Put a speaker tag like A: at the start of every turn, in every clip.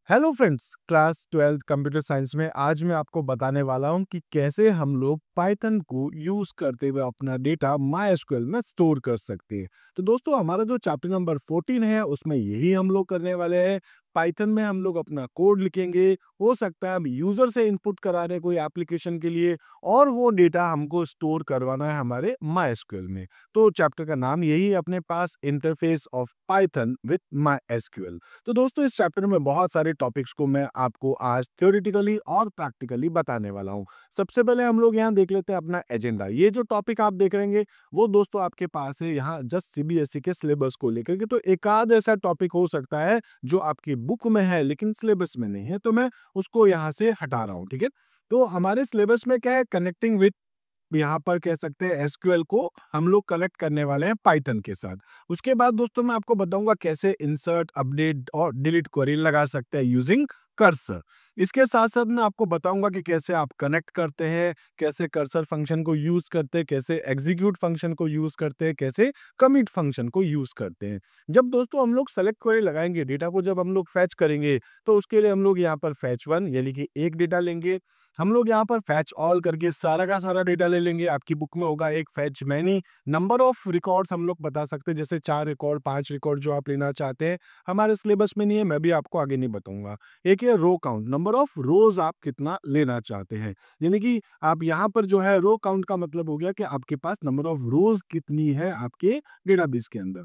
A: Hello friends, class 12 computer science में आज मैं आपको बताने वाला हूं कि कैसे हम लोग पाइथन को यूज करते हुए अपना डेटा MySQL में स्टोर कर सकते हैं। तो दोस्तों, हमारा जो चैप्टर नंबर 14 है उसमें यही हम लोग करने वाले हैं। पाइथन में हम लोग अपना कोड लिखेंगे। हो सकता है हम यूजर से इनपुट करा रहे हैं कोई एप्लीकेशन के लिए, और वो डेटा हमको स्टोर करवाना है हमारे MySQL में। तो चैप्टर का नाम यही है अपने पास, interface of Python with MySQL। तो दोस्तों, इस चैप्टर में बहुत सारे टॉपिक्स को मैं आपको आज थ्योरेटिकली और प्रैक्टिकली बताने वाला हूं। सबसे पहले हम लोग यहाँ देख लेते हैं अपना एजेंडा। ये जो टॉपिक आप देख रहेंगे वो दोस्तों आपके पास है यहाँ जस्ट सीबीएसई के सिलेबस को लेकर के। तो एक आध ऐसा टॉपिक हो सकता है जो आपकी बुक में है लेकिन सिलेबस में नहीं है, तो मैं उसको यहाँ से हटा रहा हूँ। ठीक है, तो हमारे सिलेबस में क्या है, कनेक्टिंग विथ, यहाँ पर कह सकते हैं एसक्यूएल को हम लोग कनेक्ट करने वाले हैं पाइथन के साथ। उसके बाद दोस्तों मैं आपको बताऊंगा कैसे इंसर्ट, अपडेट और डिलीट क्वेरी लगा सकते हैं यूजिंग कर्सर। इसके साथ साथ मैं आपको बताऊंगा कि कैसे आप कनेक्ट करते हैं, कैसे कर्सर फंक्शन को यूज करते हैं, कैसे एग्जीक्यूट फंक्शन को यूज करते हैं, कैसे कमिट फंक्शन को यूज करते हैं। जब दोस्तों हम लोग सेलेक्ट क्वेरी लगाएंगे, डेटा को जब हम लोग फैच करेंगे, तो उसके लिए हम लोग यहाँ पर फैच वन यानी कि एक डेटा लेंगे। हम लोग यहाँ पर फैच ऑल करके सारा का सारा डेटा ले लेंगे। आपकी बुक में होगा एक fetch many. Number of records हम लोग बता सकते हैं, जैसे 4 रिकॉर्ड, 5 रिकॉर्ड जो आप लेना चाहते हैं। हमारे सिलेबस में नहीं है, मैं भी आपको आगे नहीं बताऊंगा। एक है row count, number of rows आप कितना लेना चाहते हैं, यानी कि आप यहाँ पर जो है रो काउंट का मतलब हो गया कि आपके पास नंबर ऑफ रोज कितनी है आपके डेटाबेस के अंदर।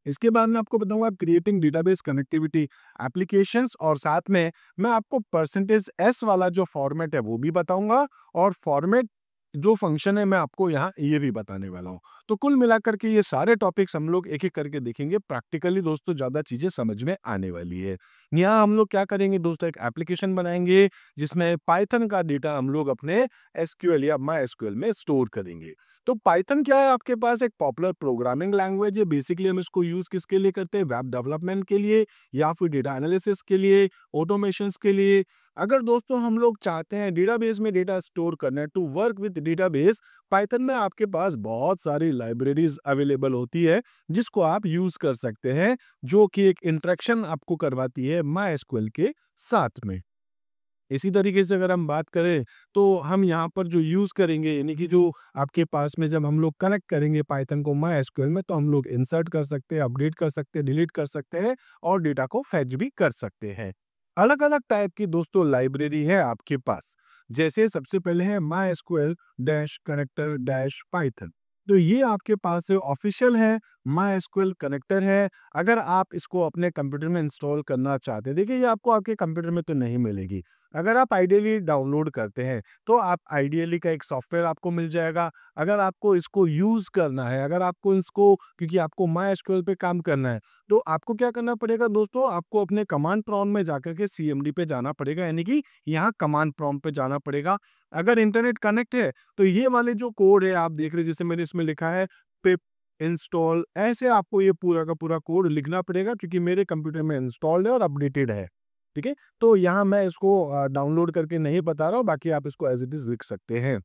A: इसके बाद मैं आपको बताऊंगा क्रिएटिंग डेटाबेस कनेक्टिविटी एप्लीकेशंस, और साथ में मैं आपको परसेंटेज एस वाला जो फॉर्मेट है वो भी बताऊंगा, और फॉर्मेट जो फंक्शन है मैं आपको यहाँ ये भी बताने वाला हूँ। तो कुल मिलाकर के ये सारे टॉपिक्स हम लोग एक एक करके देखेंगे। प्रैक्टिकली दोस्तों ज़्यादा चीज़ें समझ में आने वाली है। यहाँ हम लोग क्या करेंगे दोस्तों, एक एप्लीकेशन बनाएंगे जिसमें पाइथन का डेटा हम लोग अपने एसक्यूएल या MySQL में स्टोर करेंगे। तो पाइथन क्या है, आपके पास एक पॉपुलर प्रोग्रामिंग लैंग्वेज है। बेसिकली हम इसको यूज किसके लिए करते हैं, वेब डेवलपमेंट के लिए या फिर डेटा एनालिसिस के लिए, ऑटोमेशंस के लिए। अगर दोस्तों हम लोग चाहते हैं डेटाबेस में डेटा स्टोर करना है, to work with database, Python में आपके पास बहुत सारी लाइब्रेरीज अवेलेबल होती है जिसको आप यूज कर सकते हैं, जो कि एक इंटरेक्शन आपको करवाती है MySQL के साथ में। इसी तरीके से अगर हम बात करें तो हम यहाँ पर जो यूज़ करेंगे, यानी कि जो आपके पास में जब हम लोग कनेक्ट करेंगे पाइथन को MySQL में, तो हम लोग इंसर्ट कर सकते हैं, अपडेट कर सकते हैं, डिलीट कर सकते हैं और डेटा को फैच भी कर सकते हैं। अलग अलग टाइप की दोस्तों लाइब्रेरी है आपके पास। जैसे सबसे पहले है MySQL dash connector dash Python. तो ये आपके पास ऑफिशियल है, MySQL कनेक्टर है। अगर आप इसको अपने कंप्यूटर में इंस्टॉल करना चाहते हैं, देखिए ये आपको आपके कंप्यूटर में तो नहीं मिलेगी। अगर आप आइडियली डाउनलोड करते हैं तो आप आइडियली का एक सॉफ्टवेयर आपको मिल जाएगा। अगर आपको इसको यूज़ करना है, अगर आपको इसको, क्योंकि आपको MySQL पे काम करना है, तो आपको क्या करना पड़ेगा दोस्तों, आपको अपने कमांड प्रॉम्प्ट में जाकर के CMD पे जाना पड़ेगा, यानी कि यहाँ कमांड प्रॉम्प्ट पे जाना पड़ेगा। अगर इंटरनेट कनेक्ट है तो ये वाले जो कोड है आप देख रहे हैं, जैसे मैंने इसमें लिखा है पिप इंस्टॉल, ऐसे आपको ये पूरा का पूरा कोड लिखना पड़ेगा, क्योंकि मेरे कंप्यूटर में इंस्टॉल्ड है और अपडेटेड है। ठीक है, तो यहाँ मैं इसको डाउनलोड करके नहीं बता रहा हूँ, बाकी आप इसको एज इट इज लिख सकते हैं।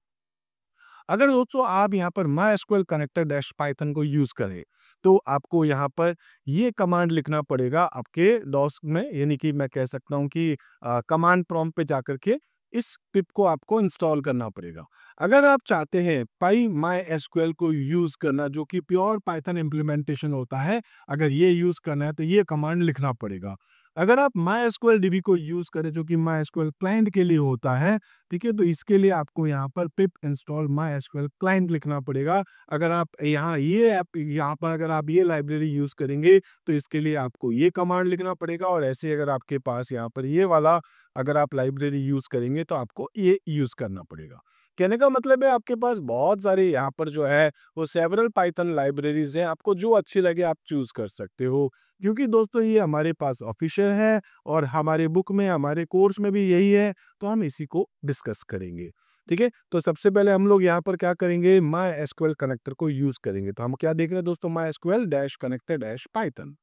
A: अगर दोस्तों आप यहाँ पर MySQL कनेक्टर डैश पाइथन को यूज करें, तो आपको यहाँ पर ये कमांड लिखना पड़ेगा आपके डॉस में, यानी कि मैं कह सकता हूँ कि कमांड प्रॉम्प्ट पे जाकर के इस पिप को आपको इंस्टॉल करना पड़ेगा। अगर आप चाहते हैं पाई MySQL को यूज करना, जो कि प्योर पाइथन इम्प्लीमेंटेशन होता है, अगर ये यूज करना है तो ये कमांड लिखना पड़ेगा। अगर आप MySQL DB को यूज करें, जो कि MySQL क्लाइंट के लिए होता है, ठीक है, तो इसके लिए आपको यहाँ पर पिप इंस्टॉल MySQL क्लाइंट लिखना पड़ेगा। अगर आप यहाँ ये ऐप, यहाँ पर अगर आप ये लाइब्रेरी यूज करेंगे तो इसके लिए आपको ये कमांड लिखना पड़ेगा, और ऐसे अगर आपके पास यहाँ पर ये वाला अगर आप लाइब्रेरी यूज करेंगे तो आपको ये यूज करना पड़ेगा। कहने का मतलब है आपके पास बहुत सारे यहाँ पर जो है वो सेवरल पाइथन लाइब्रेरीज हैं, आपको जो अच्छी लगे आप चूज कर सकते हो, क्योंकि दोस्तों ये हमारे पास ऑफिशियल है और हमारे बुक में, हमारे कोर्स में भी यही है, तो हम इसी को डिस्कस करेंगे। ठीक है, तो सबसे पहले हम लोग यहाँ पर क्या करेंगे, MySQL कनेक्टर को यूज करेंगे। तो हम क्या देख रहे हैं दोस्तों, MySQL dash connector dash Python.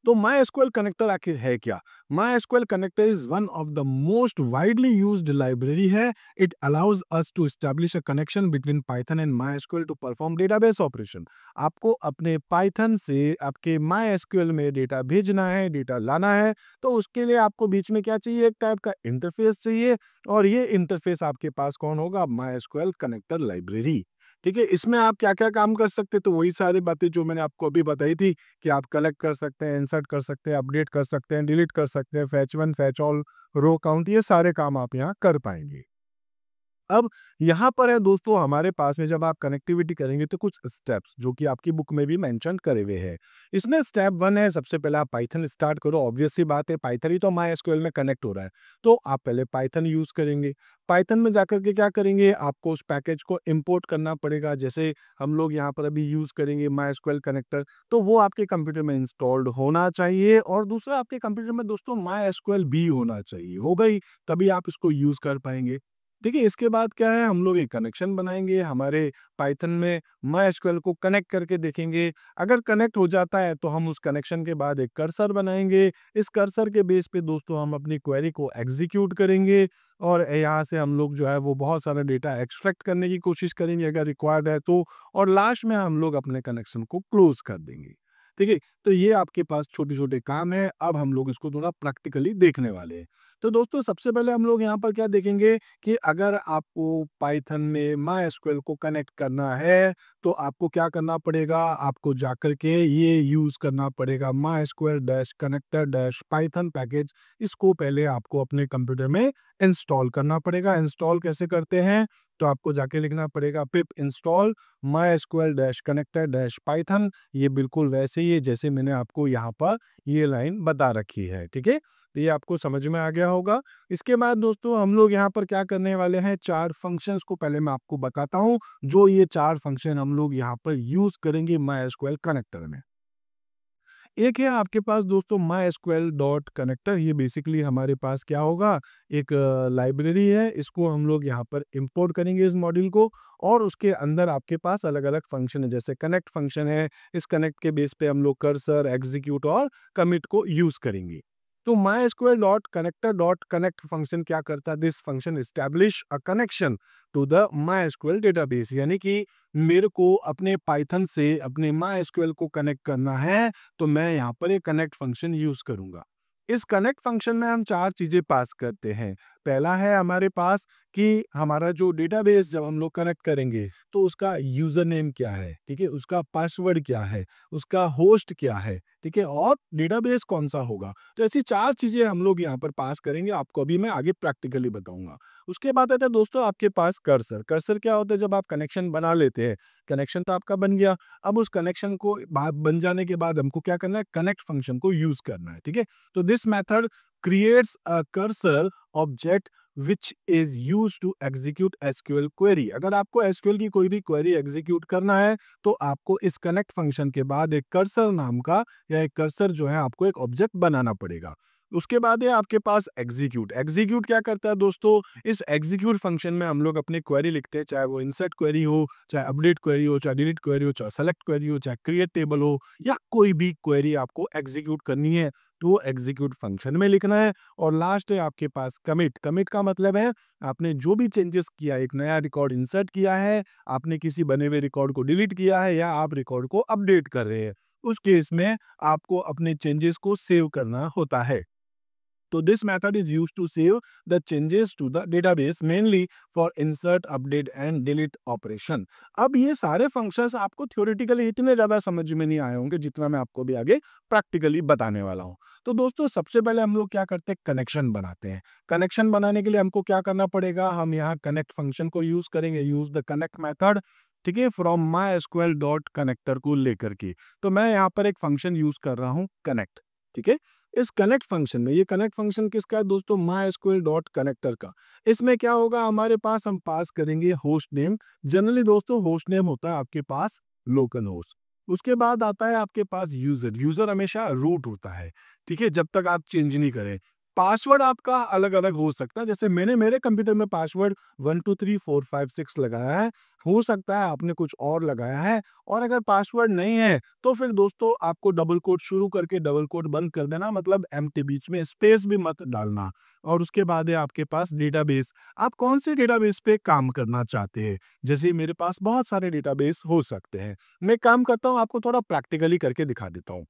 A: तो MySQL कनेक्टर आखिर है क्या? MySQL connector is one of the most widely used library है। It allows us to establish a connection between Python and MySQL to perform database operation. आपको अपने Python से आपके MySQL में डेटा भेजना है, डेटा लाना है, तो उसके लिए आपको बीच में क्या चाहिए? एक टाइप का इंटरफेस चाहिए, और ये इंटरफेस आपके पास कौन होगा? MySQL connector library. ठीक है, इसमें आप क्या-क्या काम कर सकते हैं? तो वही सारी बातें जो मैंने आपको अभी बताई थी कि आप कलेक्ट कर सकते हैं, इंसर्ट कर सकते हैं, अपडेट कर सकते हैं, डिलीट कर सकते हैं, fetch one, fetch all, row count, ये सारे काम आप यहाँ कर पाएँगे। अब यहाँ पर है दोस्तों हमारे पास में, जब आप कनेक्टिविटी करेंगे तो कुछ स्टेप्स जो कि आपकी बुक में भी मेंशन करे हुए हैं। इसमें स्टेप 1 है, सबसे पहले आप पाइथन स्टार्ट करो। ऑब्वियस सी बात है, पाइथन ही तो MySQL में कनेक्ट हो रहा है, तो आप पहले पाइथन यूज़ करेंगे। पाइथन में जाकर के क्या करेंगे, आपको उस पैकेज को इंपोर्ट करना पड़ेगा। जैसे हम लोग यहाँ पर अभी यूज़ करेंगे MySQL कनेक्टर, तो वो आपके कंप्यूटर में इंस्टॉल्ड होना चाहिए, और दूसरा आपके कंप्यूटर में दोस्तों MySQL भी होना चाहिए। होगा ही, तभी आप इसको यूज़ कर पाएँगे। देखिए, इसके बाद क्या है, हम लोग एक कनेक्शन बनाएँगे हमारे पाइथन में, MySQL को कनेक्ट करके देखेंगे। अगर कनेक्ट हो जाता है तो हम उस कनेक्शन के बाद एक कर्सर बनाएँगे। इस कर्सर के बेस पे दोस्तों हम अपनी क्वेरी को एग्ज़ीक्यूट करेंगे, और यहाँ से हम लोग जो है वो बहुत सारा डेटा एक्सट्रैक्ट करने की कोशिश करेंगे अगर रिक्वायर्ड है तो, और लास्ट में हम लोग अपने कनेक्शन को क्लोज़ कर देंगे। ठीक है? तो ये आपके पास छोटे-छोटे काम हैं, अब हम लोग इसको थोड़ा प्रैक्टिकली देखने वाले हैं। तो दोस्तों सबसे पहले हम लोग यहाँ पर क्या देखेंगे कि अगर आपको पाइथन में MySQL को कनेक्ट करना है, तो आपको क्या करना पड़ेगा? आपको जाकर के ये यूज़ करना पड़ेगा MySQL-connector-python पैकेज। इसको पहले आपको अपने कंप्यूटर में इंस्टॉल करना पड़ेगा। इंस्टॉल कैसे करते हैं? तो आपको जाके लिखना पड़ेगा पिप इंस्टॉल MySQL-connector-python। ये बिल्कुल वैसे ही है जैसे मैंने आपको यहाँ पर ये लाइन बता रखी है, ठीक है? तो ये आपको समझ में आ गया होगा। इसके बाद दोस्तों हम लोग यहाँ पर क्या करने वाले हैं, 4 फंक्शंस को पहले मैं आपको बताता हूँ, जो ये 4 फंक्शन हम लोग यहाँ पर यूज़ करेंगे MySQL कनेक्टर में। एक है आपके पास दोस्तों MySQL डॉट कनेक्टर। ये बेसिकली हमारे पास क्या होगा, एक लाइब्रेरी है। इसको हम लोग यहाँ पर इंपोर्ट करेंगे इस मॉड्यूल को, और उसके अंदर आपके पास अलग-अलग फंक्शन है, जैसे कनेक्ट फंक्शन है। इस कनेक्ट के बेस पे हम लोग कर्सर, एग्जीक्यूट और कमिट को यूज़ करेंगे। तो MySQL dot connector dot connect function क्या करता है, this function establish a connection to the MySQL database. यानी कि मेरे को अपने पाइथन से अपने MySQL को कनेक्ट करना है, तो मैं यहाँ पर एक कनेक्ट फंक्शन यूज़ करूँगा। इस कनेक्ट फंक्शन में हम 4 चीज़ें पास करते हैं। पहला है हमारे पास कि हमारा जो डेटाबेस जब हम लोग कनेक्ट करेंगे, तो उसका यूज़र नेम क्या है, ठीक है? उसका पासवर्ड क्या है, उसका होस्ट क्या है, ठीक है? और डेटाबेस कौन-सा होगा। तो ऐसी 4 चीज़ें हम लोग यहाँ पर पास करेंगे, आपको अभी मैं आगे प्रैक्टिकली बताऊँगा। उसके बाद आता है दोस्तों आपके पास कर्सर। कर्सर क्या होता है, जब आप कनेक्शन बना लेते हैं, कनेक्शन तो आपका बन गया, अब उस कनेक्शन को बन जाने के बाद हमको क्या करना है, कनेक्ट फंक्शन को यूज़ करना है, ठीक है? तो this method creates a cursor object which is used to execute SQL query. अगर आपको एसक्यूएल की कोई भी क्वेरी एग्जीक्यूट करना है, तो आपको इस कनेक्ट फंक्शन के बाद एक कर्सर नाम का, या एक कर्सर जो है आपको एक ऑब्जेक्ट बनाना पड़ेगा। उसके बाद है आपके पास एग्जीक्यूट। एग्जीक्यूट क्या करता है दोस्तों, इस एग्जीक्यूट फंक्शन में हम लोग अपनी क्वेरी लिखते हैं, चाहे वो इंसर्ट क्वेरी हो, चाहे अपडेट क्वेरी हो, चाहे डिलीट क्वेरी हो, चाहे सेलेक्ट क्वेरी हो, चाहे क्रिएट टेबल हो, या कोई भी क्वेरी आपको एग्जीक्यूट करनी है, तो वो एग्जीक्यूट फंक्शन में लिखना है। और लास्ट है आपके पास कमिट। कमिट का मतलब है आपने जो भी चेंजेस किया, एक नया रिकॉर्ड इंसर्ट किया है, आपने किसी बने हुए रिकॉर्ड को डिलीट किया है, या आप रिकॉर्ड को अपडेट कर रहे हैं, उस केस में आपको अपने चेंजेस को सेव करना होता है। तो this method is used to save the changes to the database mainly for insert, update and delete operation. अब ये सारे फंक्शंस आपको थ्योरेटिकली इतने ज्यादा समझ में नहीं आए होंगे जितना मैं आपको भी आगे प्रैक्टिकली बताने वाला हूँ। तो दोस्तों सबसे पहले हम लोग क्या करते हैं, कनेक्शन बनाते हैं। कनेक्शन बनाने के लिए हमको क्या करना पड़ेगा, हम यहाँ कनेक्ट फंक्शन को यूज करेंगे, यूज द कनेक्ट मेथड, ठीक है, फ्रॉम MySQL डॉट कनेक्टर को लेकर के। तो मैं यहाँ पर एक फंक्शन यूज कर रहा हूँ कनेक्ट, ठीक है। इस कनेक्ट फंक्शन में, ये कनेक्ट फंक्शन किसका है दोस्तों, MySQL डॉट कनेक्टर का। इसमें क्या होगा हमारे पास, हम पास करेंगे होस्ट नेम। जनरली दोस्तों होस्ट नेम होता है आपके पास लोकल होस्ट। उसके बाद आता है आपके पास यूजर। यूजर हमेशा रूट होता है, ठीक है, जब तक आप चेंज नहीं करें। पासवर्ड आपका अलग-अलग हो सकता है, जैसे मैंने मेरे कंप्यूटर में पासवर्ड 1 2 3 4 5 6 लगाया है, हो सकता है आपने कुछ और लगाया है। और अगर पासवर्ड नहीं है, तो फिर दोस्तों आपको डबल कोट शुरू करके डबल कोट बंद कर देना, मतलब एम्प्टी, बीच में स्पेस भी मत डालना। और उसके बाद है आपके पास डेटाबेस। आप कौन से डेटाबेस पे काम करना चाहते हैं? जैसे मेरे पास बहुत सारे डेटाबेस हो सकते हैं। मैं काम करता हूँ, आपको थोड़ा प्रैक्टिकली करके दिखा देता हूँ।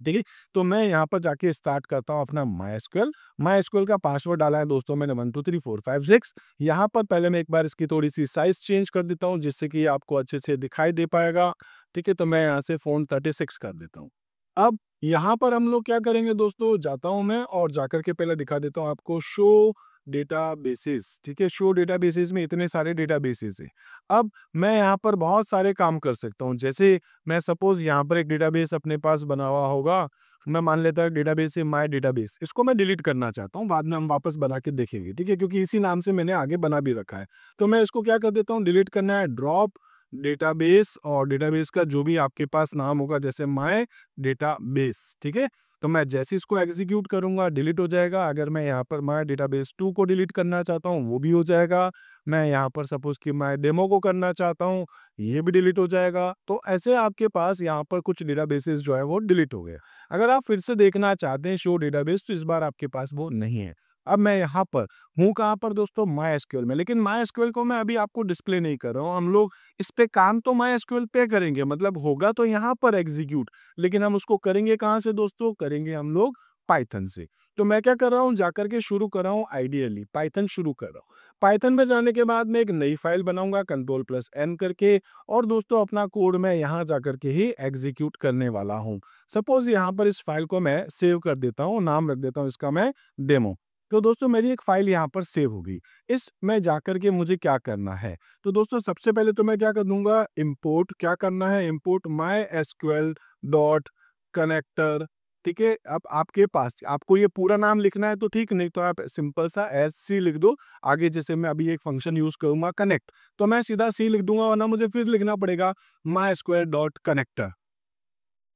A: ठीक है? तो मैं यहाँ पर जाके स्टार्ट करता हूँ अपना मायस्क्वेल। मायस्क्वेल का पासवर्ड डाला है दोस्तों मैंने 1 2 3 4 5 6। यहाँ पर पहले मैं एक बार इसकी थोड़ी-सी साइज़ चेंज कर देता हूँ, जिससे कि आपको अच्छे से दिखाई दे पाएगा। ठीक है? तो मैं यहाँ से फ़ॉन्ट 36 कर देता हूँ। अब यहाँ पर हम लोग क्या करेंगे दोस्तों, जाता हूँ मैं और जाकर के पहले दिखा देता हूँ आपको शो डेटाबेसेस। ठीक है? शो डेटाबेसेस में इतने सारे डेटाबेसेस हैं। अब मैं यहाँ पर बहुत सारे काम कर सकता हूँ। जैसे मैं सपोज़ यहाँ पर एक डेटाबेस अपने पास बना हुआ होगा, मैं मान लेता हूँ डेटाबेस है माय डेटाबेस, इसको मैं डिलीट करना चाहता हूँ, बाद में हम वापस बना के देखेंगे, ठीक है? क्योंकि इसी नाम से मैंने आगे बना भी रखा है। तो मैं इसको क्या कर देता हूँ, डिलीट करना है, ड्रॉप डेटाबेस, और डेटाबेस का जो भी आपके पास नाम होगा, जैसे माय डेटाबेस, ठीक है? तो मैं जैसे ही इसको एग्जीक्यूट करूँगा डिलीट हो जाएगा। अगर मैं यहाँ पर माय डेटाबेस 2 को डिलीट करना चाहता हूँ, वो भी हो जाएगा। मैं यहाँ पर सपोज़ कि माय डेमो को करना चाहता हूँ, ये भी डिलीट हो जाएगा। तो ऐसे आपके पास यहाँ पर कुछ डेटाबेसेस जो है वो डिलीट हो गए। अगर आप फिर से देखना चाहते हैं शो डेटाबेस, तो इस बार आपके पास वो नहीं है। अब मैं यहाँ पर हूँ कहाँ पर दोस्तों, मायस्क्वेल में, लेकिन मायस्क्वेल को मैं अभी आपको डिस्प्ले नहीं कर रहा हूँ। हम लोग इस पे काम तो मायस्क्वेल पे करेंगे, मतलब होगा तो यहाँ पर एग्जीक्यूट, लेकिन हम उसको करेंगे कहाँ से दोस्तों, करेंगे हम लोग पाइथन से। तो मैं क्या कर रहा हूँ, जाकर के शुरू कर रहा हूँ, आइडियली पाइथन शुरू कर रहा हूँ। पाइथन में जाने के बाद मैं एक नई फाइल बनाऊंगा Ctrl+N करके, और दोस्तों अपना कोड मैं यहाँ जाकर के ही एग्जीक्यूट करने वाला हूँ। सपोज यहाँ पर इस फाइल को मैं सेव कर देता हूँ, नाम रख देता हूँ इसका मैं डेमो। तो दोस्तों मेरी एक फाइल यहाँ पर सेव होगी। इस में जाकर के मुझे क्या करना है, तो दोस्तों सबसे पहले तो मैं क्या कर दूंगा, इंपोर्ट, क्या करना है, इंपोर्ट मायस्क्वेल डॉट कनेक्टर। ठीक है? अब आपके पास आपको ये पूरा नाम लिखना है तो ठीक, नहीं तो आप सिंपल सा एससी लिख दो। आगे जैसे मैं अभी एक फंक्शन यूज करूंगा कनेक्ट, तो मैं सीधा सी लिख दूंगा, वरना मुझे फिर लिखना पड़ेगा मायस्क्वेल डॉट कनेक्टर।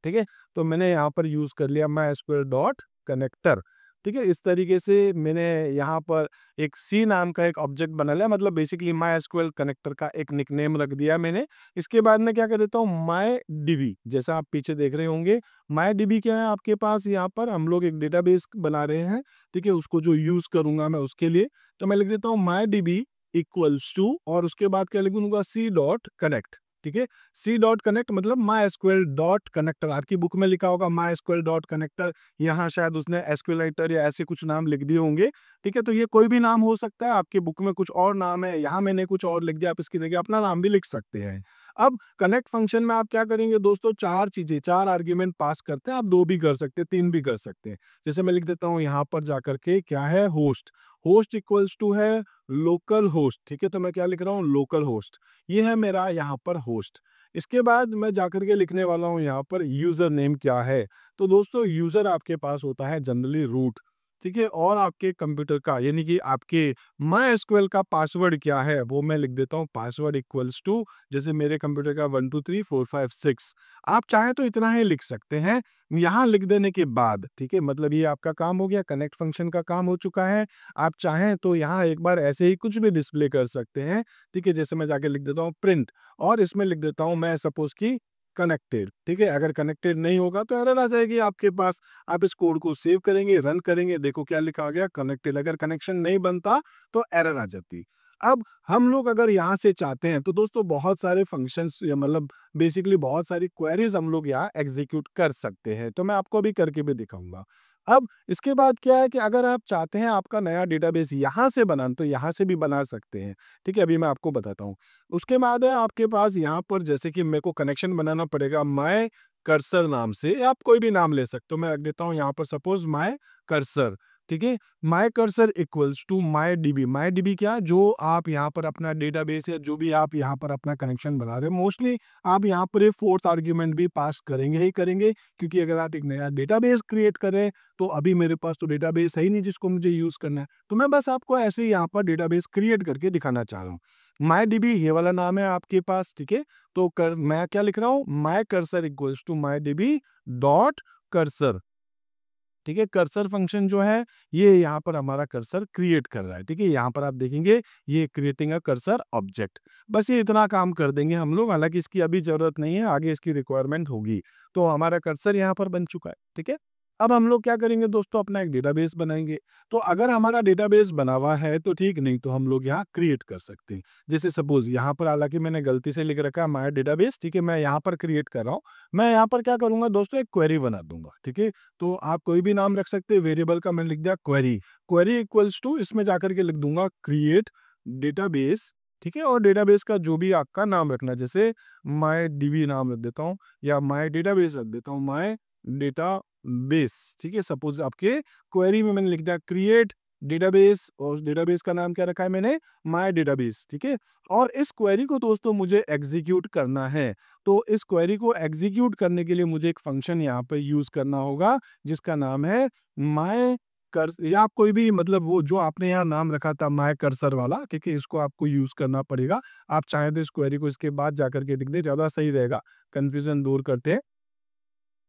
A: ठीक है? तो मैंने यहाँ पर यूज़ कर लिया मायस्क्वेल डॉट कनेक्टर। ठीक है? इस तरीके से मैंने यहाँ पर एक सी नाम का एक ऑब्जेक्ट बना लिया, मतलब बेसिकली मायस्क्वेल कनेक्टर का एक निकनेम रख दिया मैंने। इसके बाद मैं क्या कर देता हूँ, मायडीबी, जैसा आप पीछे देख रहे होंगे। मायडीबी क्या है आपके पास, यहाँ पर हम लोग एक डेटाबेस बना रहे हैं, ठीक है? उसको जो यूज़ करूँगा मैं उसके लिए, तो मैं लिख देता हूँ मायडीबी इक्वल्स टू, और उसके बाद क्या लिख दूँगा, सी डॉट कनेक्ट। ठीक है? सी डॉट कनेक्ट मतलब मायस्क्वेल डॉट कनेक्टर, आपकी बुक में लिखा होगा मायस्क्वेल डॉट कनेक्टर, यहाँ शायद उसने एसक्यूएलाइटर या ऐसे कुछ नाम लिख दिए होंगे। ठीक है? तो ये कोई भी नाम हो सकता है, आपकी बुक में कुछ और नाम है, यहाँ मैंने कुछ और लिख दिया, आप इसकी जगह अपना नाम भी लिख सकते हैं। अब कनेक्ट फंक्शन में आप क्या करेंगे दोस्तों, 4 चीज़ें, 4 आर्ग्यूमेंट पास करते हैं, आप 2 भी कर सकते हैं, 3 भी कर सकते हैं। जैसे मैं लिख देता हूँ यहाँ पर जाकर के, क्या है, होस्ट। होस्ट इक्वल्स टू है लोकल होस्ट, ठीक है? तो मैं क्या लिख रहा हूँ, लोकल होस्ट। ये है मेरा यहाँ पर होस्ट। इसके बाद मैं जाकर के लिखने वाला हूँ यहाँ पर यूज़र नेम क्या है। तो दोस्तों यूज़र आपके पास होता है जनरली रूट, ठीक है? और आपके कंप्यूटर का, यानी कि आपके मायस्क्वेल का पासवर्ड क्या है, वो मैं लिख देता हूँ पासवर्ड इक्वल्स टू, जैसे मेरे कंप्यूटर का 1 2 3 4 5 6। आप चाहें तो इतना ही लिख सकते हैं। यहाँ लिख देने के बाद, ठीक है, मतलब ये आपका काम हो गया, कनेक्ट फंक्शन का काम हो चुका है। आप चाहें तो यहाँ एक बार ऐसे ही कुछ भी डिस्प्ले कर सकते हैं, ठीक है? जैसे मैं जाके लिख देता हूँ प्रिंट, और इसमें लिख देता हूँ मैं सपोज कि कनेक्टेड, ठीक है? अगर कनेक्टेड नहीं होगा तो एरर आ जाएगी आपके पास। आप इस कोड को सेव करेंगे, रन करेंगे, देखो क्या लिखा आ गया, कनेक्टेड। अगर कनेक्शन नहीं बनता तो एरर आ जाती। अब हम लोग अगर यहाँ से चाहते हैं तो दोस्तों बहुत सारे फंक्शंस, या मतलब बेसिकली बहुत सारी क्वेरीज हम लोग यहाँ एग्जीक्यूट कर सकते हैं, तो मैं आपको अभी करके भी दिखाऊंगा। अब इसके बाद क्या है कि अगर आप चाहते हैं आपका नया डेटाबेस यहाँ से बनाना, तो यहाँ से भी बना सकते हैं, ठीक है? अभी मैं आपको बताता हूँ। उसके बाद है आपके पास यहाँ पर, जैसे कि मेरे को कनेक्शन बनाना पड़ेगा माय कर्सर नाम से, या आप कोई भी नाम ले सकते हो। मैं रख देता हूँ यहाँ पर सपोज माय कर्सर, ठीक है? My cursor equals to my DB. My DB क्या, जो आप यहाँ पर अपना डेटाबेस या जो भी आप यहाँ पर अपना कनेक्शन बना रहे हो, मोस्टली आप यहाँ पर ये फोर्थ आर्ग्यूमेंट भी पास करेंगे ही करेंगे, क्योंकि अगर आप एक नया डेटाबेस क्रिएट करें तो अभी मेरे पास तो डेटाबेस है ही नहीं जिसको मुझे यूज़ करना है। तो मैं बस आपको ऐसे ही यहाँ पर डेटाबेस क्रिएट करके दिखाना चाह रहा हूँ। मायडीबी ये वाला नाम है आपके पास, ठीक है? तो मैं क्या लिख रहा हूँ, my cursor equals to my DB dot cursor. ठीक है, कर्सर फंक्शन जो है ये यहाँ पर हमारा कर्सर क्रिएट कर रहा है। ठीक है, यहाँ पर आप देखेंगे ये क्रिएटिंग अ कर्सर ऑब्जेक्ट। बस ये इतना काम कर देंगे हम लोग, हालांकि इसकी अभी जरूरत नहीं है, आगे इसकी रिक्वायरमेंट होगी। तो हमारा कर्सर यहाँ पर बन चुका है। ठीक है, अब हम लोग क्या करेंगे दोस्तों, अपना एक डेटाबेस बनाएंगे। तो अगर हमारा डेटाबेस बना हुआ है तो ठीक, नहीं तो हम लोग यहाँ क्रिएट कर सकते हैं। जैसे सपोज यहाँ पर, हालांकि मैंने गलती से लिख रखा है माय डेटाबेस, ठीक है, मैं यहाँ पर क्रिएट कर रहा हूँ। मैं यहाँ पर क्या करूंगा दोस्तों, एक क्वेरी बना दूंगा। ठीक है, तो आप कोई भी नाम रख सकते हैं, वेरिएबल का मैंने लिख दिया क्वेरी। क्वेरी इक्वल्स टू, इसमें जाकर के लिख दूंगा क्रिएट डेटाबेस। ठीक है, और डेटाबेस का जो भी आपका नाम रखना, जैसे माय डीबी नाम रख देता हूँ, या माय डेटाबेस रख देता हूँ, माय डेटाबेस। ठीक है, सपोज आपके क्वेरी में मैंने लिख दिया क्रिएट डेटाबेस, और डेटाबेस का नाम क्या रखा है मैंने, माय डेटाबेस। ठीक है, और इस क्वेरी को दोस्तों मुझे एग्जीक्यूट करना है। तो इस क्वेरी को एग्जीक्यूट करने के लिए मुझे एक फंक्शन यहाँ पे यूज करना होगा, जिसका नाम है माय कर, या आप कोई भी, मतलब वो जो आपने यहाँ नाम रखा था माय कर्सर वाला, ठीक है, इसको आपको यूज करना पड़ेगा। आप चाहें तो इस क्वेरी को इसके बाद जाकर के लिख दे, ज्यादा सही रहेगा, कंफ्यूजन दूर करते हैं।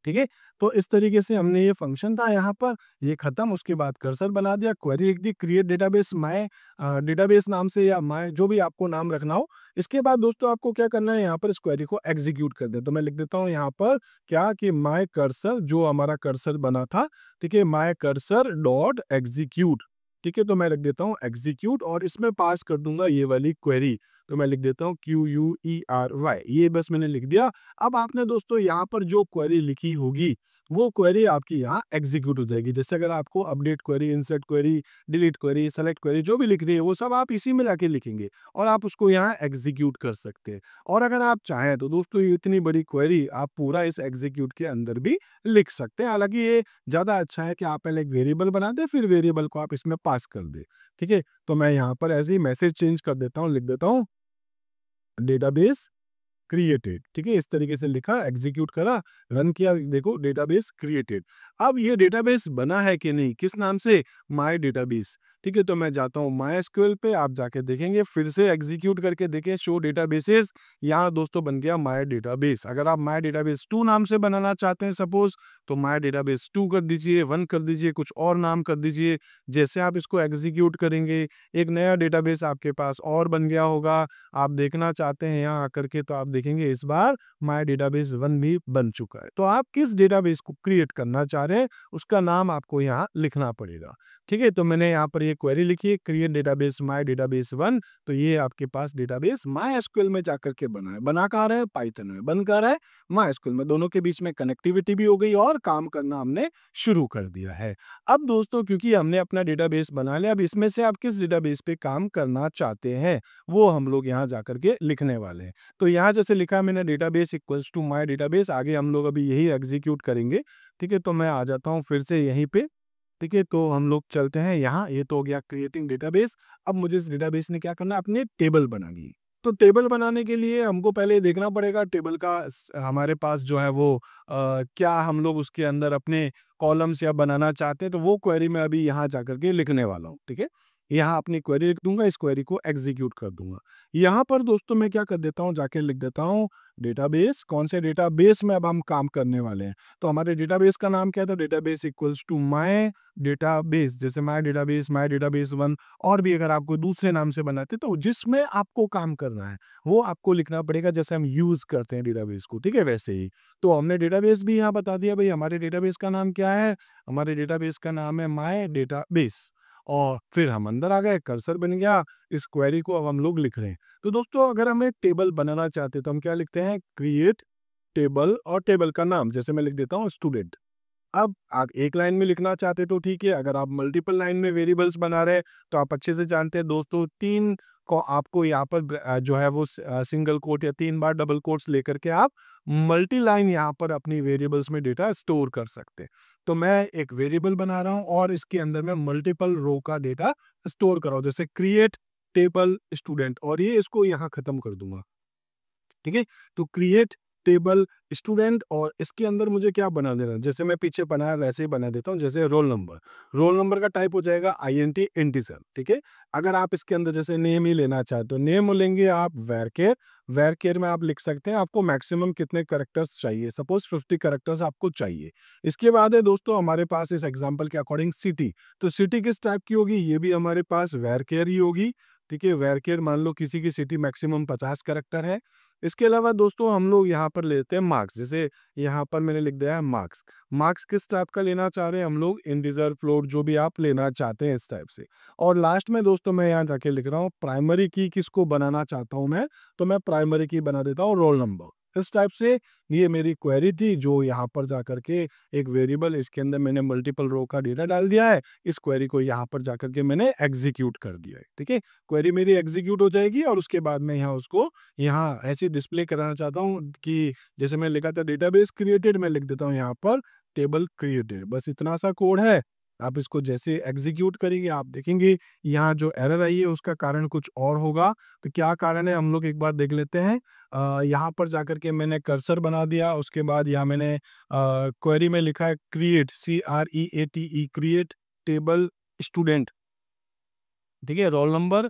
A: ठीक है, तो इस तरीके से हमने ये फंक्शन था यहाँ पर, ये खत्म, उसके बाद कर्सर बना दिया, क्वेरी लिख दी क्रिएट डेटाबेस माय डेटाबेस नाम से, या माय जो भी आपको नाम रखना हो। इसके बाद दोस्तों आपको क्या करना है, यहाँ पर इस क्वेरी को एग्जीक्यूट कर दे। तो मैं लिख देता हूँ यहाँ पर क्या, कि माय कर्सर, जो हमारा कर्सर बना था, ठीक है, माय कर्सर डॉट एग्जीक्यूट। ठीक है, तो मैं लिख देता हूँ एग्जीक्यूट, और इसमें पास कर दूंगा ये वाली क्वेरी। तो मैं लिख देता हूँ QUERY, ये बस मैंने लिख दिया। अब आपने दोस्तों यहाँ पर जो क्वेरी लिखी होगी, वो क्वेरी आपकी यहाँ एग्जीक्यूट हो जाएगी। जैसे अगर आपको update query, insert query, delete query, select query जो भी लिख रही है, वो सब आप इसी में लाके लिखेंगे, और आप उसको यहाँ एग्जीक्यूट कर सकते हैं। और अगर आप चाहें तो दोस्तों ये इतनी बड़ी क्वेरी आप पूरा इस एग्जीक्यूट के अंदर भी लिख सकते हैं। हालांकि ये ज़्यादा अच्छा है कि आप पहले एक वेरिएबल बना दें, फिर वेरिएबल को आप इसमें पास कर दें। ठीक है, तो मैं यहाँ पर ऐसे ही मैसेज चेंज कर देता हूँ, लिख देता हूँ डेटाबेस क्रिएटेड। ठीक है, इस तरीके से लिखा, एग्जीक्यूट करा, रन किया, देखो डेटाबेस क्रिएटेड। अब ये डेटाबेस बना है कि नहीं, किस नाम से, माय डेटाबेस। ठीक है, तो मैं जाता हूँ माय एसक्यूएल पे, आप जाके देखेंगे, फिर से एग्जीक्यूट करके देखें, शो डेटाबेसेस, यहाँ दोस्तों बन गया माय डेटाबेस। अगर आप माय डेटाबेस 2 नाम से बनाना चाहते हैं सपोज, तो माय डेटाबेस 2 कर दीजिए, 1 कर दीजिए, कुछ और नाम कर दीजिए। जैसे आप इसको एग्जीक्यूट करेंगे, एक नया डेटाबेस आपके पास और बन गया होगा। आप देखना चाहते हैं यहाँ आकर के, तो आप देखेंगे इस बार माय डेटाबेस 1 भी बन चुका है। तो आप किस डेटाबेस को क्रिएट करना चाह रहे हैं, उसका नाम आपको यहाँ लिखना पड़ेगा। ठीक है, तो मैंने यहाँ पर ये क्वेरी लिखी है क्रिएट डेटाबेस माय डेटाबेस 1। तो ये आपके पास डेटाबेस माय एसक्यूएल में जाकर के बना है। बना कहाँ रहा है, पाइथन में। बन कहाँ रहा है, माय एसक्यूएल में। दोनों के बीच में कनेक्टिविटी भी हो गई और काम करना हमने शुरू कर दिया है। अब दोस्तों क्योंकि हमने अपना डेटाबेस बना लिया, अब इसमें से आप किस डेटाबेस पे काम करना चाहते हैं, वो हम लोग यहाँ जाकर के लिखने वाले हैं। तो यहाँ जैसे लिखा है मैंने database equals to my database, आगे हम लोग अभी यही एग्जीक्यूट करेंगे। ठीक है, तो मैं आ जाता हूँ फिर से यहीं पे। ठीक है, तो हम लोग चलते हैं यहाँ, ये तो हो गया क्रिएटिंग डेटाबेस। अब मुझे इस डेटाबेस ने क्या करना है, अपने टेबल बनानी है। तो टेबल बनाने के लिए हमको पहले देखना पड़ेगा टेबल का हमारे पास जो है वो क्या हम लोग उसके अंदर अपने कॉलम्स या बनाना चाहते हैं। तो वो क्वेरी मैं अभी यहाँ जाकर के लिखने वाला हूँ। ठीक है, यहाँ अपनी क्वेरी लिख दूंगा, इस क्वेरी को एग्जीक्यूट कर दूंगा। यहाँ पर दोस्तों मैं क्या कर देता हूँ, जाके लिख देता हूँ डेटाबेस। कौन से डेटाबेस में अब हम काम करने वाले हैं, तो हमारे डेटाबेस का नाम क्या था, database equals to my database. जैसे माय डेटाबेस 1, और भी अगर आपको दूसरे नाम से बनाते तो जिसमें आपको काम करना है वो आपको लिखना पड़ेगा, जैसे हम यूज करते हैं डेटाबेस को। ठीक है, वैसे ही। तो हमने डेटाबेस भी यहाँ बता दिया, भाई हमारे डेटाबेस का नाम क्या है, हमारे डेटाबेस का नाम है माय डेटाबेस। और फिर हम अंदर आ गए, कर्सर बन गया, इस क्वेरी को अब हम लोग लिख रहे हैं। तो दोस्तों अगर हम एक टेबल बनाना चाहते हैं तो हम क्या लिखते हैं, क्रिएट टेबल, और टेबल का नाम जैसे मैं लिख देता हूँ स्टूडेंट। अब आप एक लाइन में लिखना चाहते तो ठीक है, अगर आप मल्टीपल लाइन में वेरिएबल्स बना रहे हैं तो आप अच्छे से जानते हैं दोस्तों, 3 को आपको यहाँ पर जो है वो सिंगल कोट या 3 बार डबल कोट्स लेकर के आप मल्टी लाइन यहाँ पर अपनी वेरिएबल्स में डेटा स्टोर कर सकते हैं। तो मैं एक वेरिएबल बना रहा हूँ और इसके अंदर मैं मल्टीपल रो का डेटा स्टोर कर रहा हूँ, जैसे क्रिएट टेबल स्टूडेंट, और ये इसको यहाँ खत्म कर दूंगा। ठीक है, तो क्रिएट टेबल स्टूडेंट, और इसके अंदर मुझे क्या बना देना, जैसे मैं पीछे बनाया वैसे ही बना देता हूँ, जैसे रोल नंबर। रोल नंबर का टाइप हो जाएगा INT इंटीजर, ठीक है। अगर आप इसके अंदर जैसे नेम ही लेना चाहते तो नेम लेंगे आप वैरकेर। वैरकेर में आप लिख सकते हैं आपको मैक्सिमम कितने कैरेक्टर्स चाहिए, सपोज 50 कैरेक्टर्स आपको चाहिए। इसके बाद है दोस्तों हमारे पास इस एग्जांपल के अकॉर्डिंग सिटी। तो सिटी किस टाइप की होगी, ये भी हमारे पास वैरकेर ही होगी, ठीक है। वैरकेर मान लो किसी की सिटी मैक्सिमम 50 कैरेक्टर है। इसके अलावा दोस्तों हम लोग यहाँ पर लेते हैं मार्क्स, जैसे यहाँ पर मैंने लिख दिया है मार्क्स। मार्क्स किस टाइप का लेना चाह रहे हैं हम लोग, इंटीजर, फ्लोट, जो भी आप लेना चाहते हैं इस टाइप से। और लास्ट में दोस्तों मैं यहाँ जाके लिख रहा हूँ प्राइमरी की किसको बनाना चाहता हूँ मैं, तो मैं प्राइमरी की बना देता हूँ रोल नंबर। इस टाइप से ये मेरी क्वेरी थी, जो यहाँ पर जाकर के एक वेरिएबल, इसके अंदर मैंने मल्टीपल रो का डेटा डाल दिया है। इस क्वेरी को यहाँ पर जाकर के मैंने एग्जीक्यूट कर दिया है, ठीक है। क्वेरी मेरी एग्जीक्यूट हो जाएगी और उसके बाद मैं यहाँ उसको यहाँ ऐसे डिस्प्ले कराना चाहता हूँ कि जैसे मैं लिखा था डेटाबेस क्रिएटेड, मैं लिख देता हूँ यहाँ पर टेबल क्रिएटेड। बस इतना सा कोड है। आप इसको जैसे एग्जीक्यूट करेंगे आप देखेंगे यहाँ जो एरर आई है उसका कारण कुछ और होगा। तो क्या कारण है हम लोग एक बार देख लेते हैं। यहाँ पर जाकर के मैंने कर्सर बना दिया, उसके बाद यहाँ मैंने क्वेरी में लिखा है create, CREATE, create table student, ठीक है। Roll number,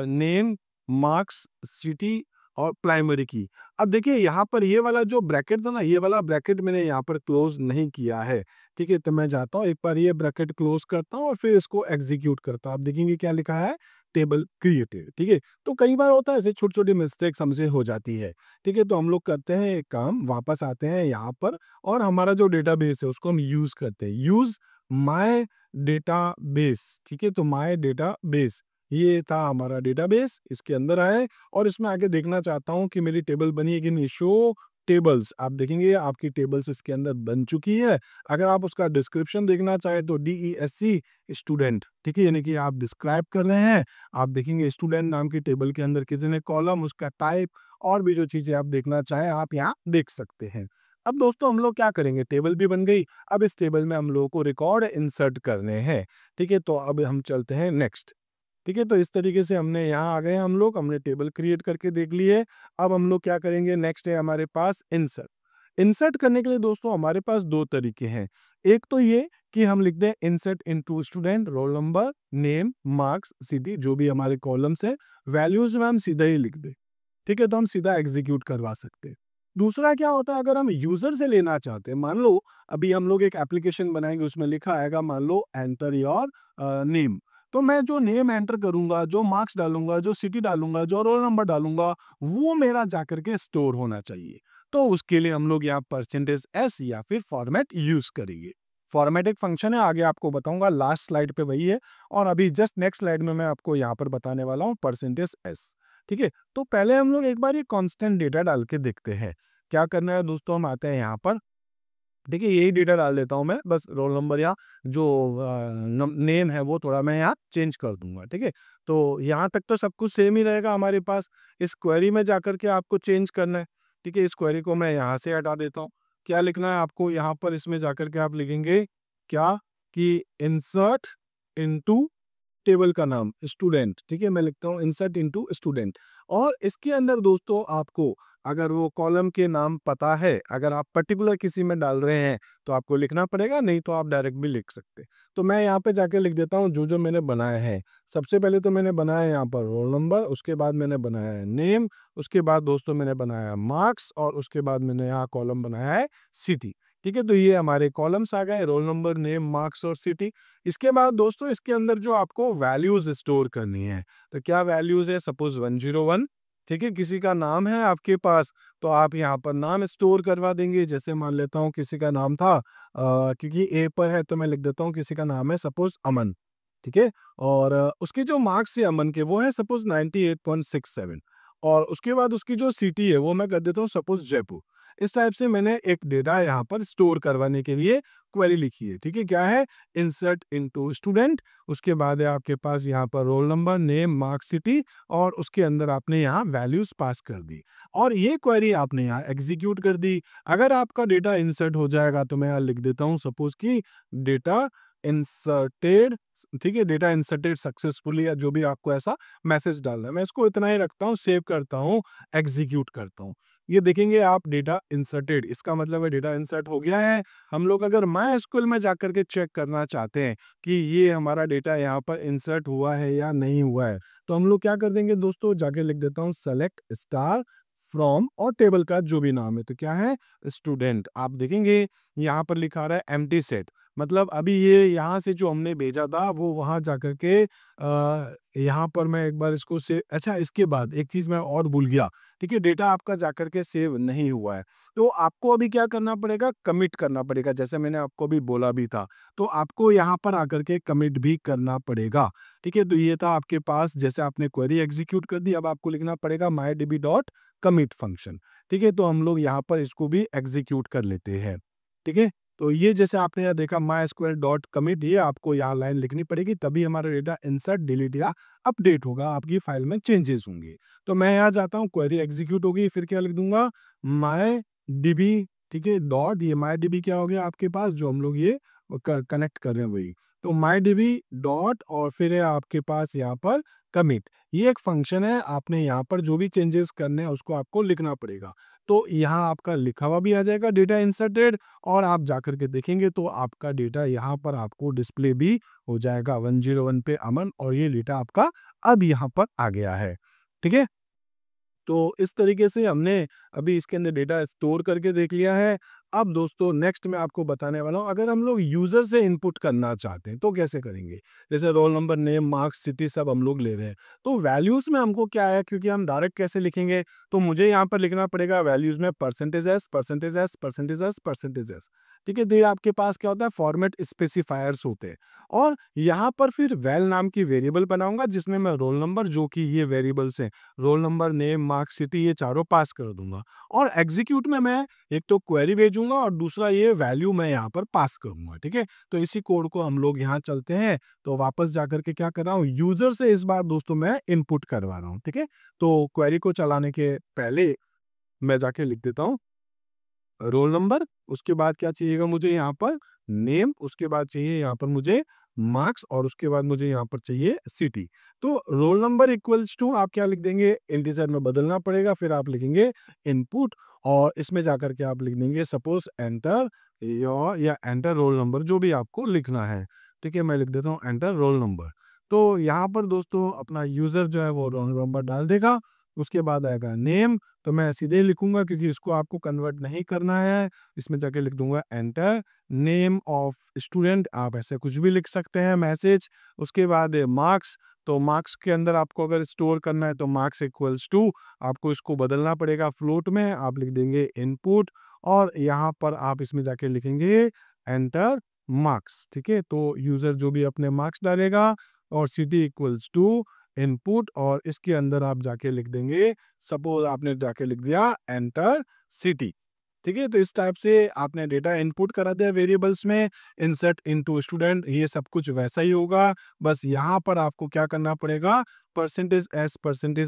A: name, marks, city और प्राइमरी की। अब देखिए यहाँ पर ये वाला जो ब्रैकेट था ना, ये वाला ब्रैकेट मैंने यहाँ पर क्लोज नहीं किया है, ठीक है। तो मैं जाता हूँ एक बार ये ब्रैकेट क्लोज करता हूँ और फिर इसको एग्जीक्यूट करता हूँ। आप देखेंगे क्या लिखा है, टेबल क्रिएटेड, ठीक है। तो कई बार होता है ऐसे छोटी छोटी मिस्टेक्स हमसे हो जाती है, ठीक है। तो हम लोग करते हैं एक काम, वापस आते हैं यहाँ पर और हमारा जो डेटाबेस है उसको हम यूज करते हैं, यूज माय डेटाबेस, ठीक है। तो माय डेटाबेस, ये था हमारा डेटाबेस, इसके अंदर आए और इसमें आके देखना चाहता हूँ कि मेरी टेबल बनी है कि नहीं। शो टेबल्स, आप देखेंगे आपकी टेबल्स इसके अंदर बन चुकी है। अगर आप उसका डिस्क्रिप्शन देखना चाहें तो DESC स्टूडेंट, ठीक है, यानी कि आप डिस्क्राइब कर रहे हैं। आप देखेंगे स्टूडेंट नाम की टेबल के अंदर कितने कॉलम, उसका टाइप और भी जो चीजें आप देखना चाहें आप यहाँ देख सकते हैं। अब दोस्तों हम लोग क्या करेंगे, टेबल भी बन गई। अब इस टेबल में हम लोगों को रिकॉर्ड इंसर्ट करने हैं, ठीक है। तो अब हम चलते हैं नेक्स्ट, ठीक है। तो इस तरीके से हमने यहाँ आ गए हम लोग, हमने टेबल क्रिएट करके देख ली है। अब हम लोग क्या करेंगे, नेक्स्ट है हमारे पास इंसर्ट। इंसर्ट करने के लिए दोस्तों हमारे पास दो तरीके हैं। एक तो ये कि हम लिख दें insert into student, roll number, name, marks, city, जो भी हमारे कॉलम्स है, वैल्यूज में हम सीधा ही लिख दें, ठीक है। तो हम सीधा एग्जीक्यूट करवा सकते हैं। दूसरा क्या होता है, अगर हम यूजर से लेना चाहते हैं, मान लो अभी हम लोग एक एप्लीकेशन बनाएंगे, उसमें लिखा आएगा मान लो एंटर योर नेम। तो मैं जो नेम एंटर करूंगा, जो मार्क्स डालूंगा, जो सिटी डालूंगा, जो रोल नंबर डालूंगा, वो मेरा जाकर के स्टोर होना चाहिए। तो उसके लिए हम लोग यहाँ %s या फिर फॉर्मेट यूज करेंगे। फॉर्मेट एक फंक्शन है, आगे आपको बताऊंगा, लास्ट स्लाइड पे वही है। और अभी जस्ट नेक्स्ट स्लाइड में मैं आपको यहाँ पर बताने वाला हूँ %s, ठीक है। तो पहले हम लोग एक बार ये कांस्टेंट डेटा डाल के देखते हैं। क्या करना है दोस्तों, हम आते हैं यहाँ पर, देखिए यही डेटा डाल देता हूँ मैं, बस रोल नंबर या जो नेम है वो थोड़ा मैं यहाँ चेंज कर दूंगा, ठीक है। तो यहाँ तक तो सब कुछ सेम ही रहेगा हमारे पास। इस क्वेरी में जाकर के आपको चेंज करना है, ठीक है। इस क्वेरी को मैं यहाँ से हटा देता हूँ। क्या लिखना है आपको यहाँ पर, इसमें जाकर के आप लिखेंगे क्या कि इंसर्ट इनटू टेबल का नाम स्टूडेंट, ठीक है। मैं लिखता हूँ इंसर्ट इनटू स्टूडेंट। और इसके अंदर दोस्तों आपको अगर वो कॉलम के नाम पता है, अगर आप पर्टिकुलर किसी में डाल रहे हैं तो आपको लिखना पड़ेगा, नहीं तो आप डायरेक्ट भी लिख सकते। तो मैं यहाँ पे जाके लिख देता हूँ जो जो मैंने बनाया है। सबसे पहले तो मैंने बनाया यहाँ पर रोल नंबर, उसके बाद मैंने बनाया है नेम, उसके बाद दोस्तों मैंने बनाया मार्क्स और उसके बाद मैंने यहाँ कॉलम बनाया है सिटी, ठीक है। तो ये हमारे कॉलम्स आ गए, रोल नंबर, नेम, मार्क्स और सिटी। इसके बाद दोस्तों इसके अंदर जो आपको वैल्यूज स्टोर करनी है, तो क्या वैल्यूज है, सपोज 101, ठीक है। किसी का नाम है आपके पास तो आप यहाँ पर नाम स्टोर करवा देंगे। जैसे मान लेता हूँ किसी का नाम था क्योंकि ए पर है तो मैं लिख देता हूँ किसी का नाम है सपोज अमन, ठीक है। और उसके जो मार्क्स है अमन के वो है सपोज 98.67, और उसके बाद उसकी जो सिटी है वो मैं कर देता हूँ सपोज जयपुर। इस टाइप से मैंने एक डेटा यहाँ पर स्टोर करवाने के लिए क्वेरी लिखी है, ठीक है। क्या है, इंसर्ट इनटू स्टूडेंट, उसके बाद है आपके पास यहाँ पर roll number, name, marks, city, और उसके अंदर आपने यहाँ वैल्यूज पास कर दी और ये क्वेरी आपने यहाँ एग्जीक्यूट कर दी। अगर आपका डेटा इंसर्ट हो जाएगा तो मैं यहाँ लिख देता हूँ सपोज कि डेटा इंसर्टेड, ठीक है, डेटा इंसर्टेड सक्सेसफुली, या जो भी आपको ऐसा मैसेज डालना है। मैं इसको इतना ही रखता हूँ, सेव करता हूँ, एग्जीक्यूट करता हूँ। ये देखेंगे आप डेटा इंसर्टेड, इसका मतलब है डेटा इंसर्ट हो गया है। हम लोग अगर MySQL में जाकर के चेक करना चाहते हैं कि ये हमारा डेटा यहाँ पर इंसर्ट हुआ है या नहीं हुआ है, तो हम लोग क्या कर देंगे दोस्तों, जाके लिख देता हूँ सेलेक्ट स्टार फ्रॉम, और टेबल का जो भी नाम है, तो क्या है, स्टूडेंट। आप देखेंगे यहाँ पर लिखा रहा है एम्प्टी सेट, मतलब अभी ये यहाँ से जो हमने भेजा था वो वहाँ जाकर के यहाँ पर मैं एक बार इसको से, अच्छा इसके बाद एक चीज़ मैं और भूल गया, ठीक है, डेटा आपका जाकर के सेव नहीं हुआ है, तो आपको अभी क्या करना पड़ेगा, कमिट करना पड़ेगा, जैसे मैंने आपको अभी बोला भी था। तो आपको यहाँ पर आकर के कमिट भी करना पड़ेगा, ठीक है। तो ये था आपके पास, जैसे आपने क्वेरी एग्जीक्यूट कर दी, अब आपको लिखना पड़ेगा mydb.commit फंक्शन, ठीक है। तो हम लोग यहाँ पर इसको भी एग्जीक्यूट कर लेते हैं, ठीक है। तो ये जैसे आपने यहाँ देखा mysql.commit, ये आपको यहाँ लाइन लिखनी पड़ेगी, तभी हमारा डेटा इंसर्ट, डिलीट या अपडेट होगा, आपकी फाइल में चेंजेस होंगे। तो मैं यहाँ जाता हूँ, क्वेरी एग्जीक्यूट होगी, फिर क्या लिख दूंगा, mydb, ठीक है, डॉट, ये mydb क्या हो गया आपके पास, जो हम लोग ये कनेक्ट कर रहे हैं वही, तो mydb डॉट, और फिर है आपके पास यहाँ पर कमिट, ये एक फंक्शन है, आपने यहाँ पर जो भी चेंजेस करने हैं उसको आपको लिखना पड़ेगा। तो यहाँ आपका लिखा हुआ भी आ जाएगा डेटा इंसर्टेड, और आप जाकर के देखेंगे तो आपका डेटा यहाँ पर आपको डिस्प्ले भी हो जाएगा 101 पे अमन, और ये डेटा आपका अब यहाँ पर आ गया है, ठीक है। तो इस तरीके से हमने अभी इसके अंदर डेटा स्टोर करके देख लिया है। अब दोस्तों नेक्स्ट मैं आपको बताने वाला हूँ, अगर हम लोग यूज़र से इनपुट करना चाहते हैं तो कैसे करेंगे? जैसे roll number, name, marks, city सब हम लोग ले रहे हैं। तो वैल्यूज़ में हमको क्या है, क्योंकि हम डायरेक्ट कैसे लिखेंगे, तो मुझे यहाँ पर लिखना पड़ेगा वैल्यूज़ में percentage s, percentage s, percentage s, percentage s. ठीक है? तो ये आपके पास क्या होता है, फॉर्मेट स्पेसिफायर्स होते हैं, और यहाँ पर फिर वैल नाम की वेरिएबल बनाऊँगा जिसमें मैं रोल नंबर, जो कि ये वेरिएबल्स हैं, roll number, name, marks, city, ये चारों पास कर दूँगा, और एग्जीक्यूट में मैं एक तो क्वेरी भेजूँगा और दूसरा ये वैल्यू मैं यहाँ पर पास करूँगा, ठीक है? तो इसी कोड को हम लोग यहाँ चलते हैं, तो वापस जाकर के क्या कर रहा हूँ, यूज़र से इस बार दोस्तों मैं इनपुट करवा रहा हूँ, ठीक है? तो क्वेरी को चलाने के पहले मैं जाके लिख देता हूँ रोल नंबर, उसके बाद क्या चाहिएगा मुझे यहाँ पर, नेम, उसके बाद चाहिए यहाँ पर मुझे मार्क्स, और उसके बाद मुझे यहाँ पर चाहिए सिटी। तो रोल नंबर इक्वल्स टू आप क्या लिख देंगे, इंटीजर में बदलना पड़ेगा, फिर आप लिखेंगे इनपुट, और इसमें जाकर के आप लिख देंगे सपोज एंटर योर, या एंटर रोल नंबर, जो भी आपको लिखना है, ठीक है। मैं लिख देता हूँ एंटर रोल नंबर। तो यहाँ पर दोस्तों अपना यूजर जो है वो रोल नंबर डाल देगा, उसके बाद आएगा नेम, तो मैं सीधे ही लिखूंगा क्योंकि इसको आपको कन्वर्ट नहीं करना है, इसमें जाके लिख दूंगा एंटर नेम ऑफ स्टूडेंट, आप ऐसे कुछ भी लिख सकते हैं मैसेज। उसके बाद मार्क्स, तो मार्क्स के अंदर आपको अगर स्टोर करना है तो मार्क्स इक्वल्स टू, आपको इसको बदलना पड़ेगा फ्लोट में, आप लिख देंगे इनपुट, और यहाँ पर आप इसमें जाके लिखेंगे एंटर मार्क्स, ठीक है। तो यूजर जो भी अपने मार्क्स डालेगा, और सिटी इक्वल्स टू इनपुट, और इसके अंदर आप जाके लिख देंगे, सपोज आपने जाके लिख दिया एंटर सिटी, ठीक है। तो इस टाइप से आपने डेटा इनपुट करा दिया वेरिएबल्स में, इंसर्ट इनटू स्टूडेंट, ये सब कुछ वैसा ही होगा, बस यहाँ पर आपको क्या करना पड़ेगा, परसेंटेज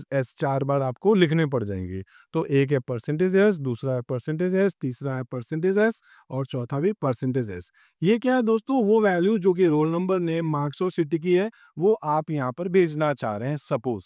A: एस 4 बार आपको लिखने पड़ जाएंगे। तो एक है परसेंटेज एस, दूसरा है परसेंटेज एस, तीसरा है परसेंटेज एस, और चौथा भी परसेंटेज एस। ये क्या है दोस्तों, वो वैल्यू जो कि रोल नंबर, नेम, मार्क्स और सिटी की है, वो आप यहाँ पर भेजना चाह रहे हैं। सपोज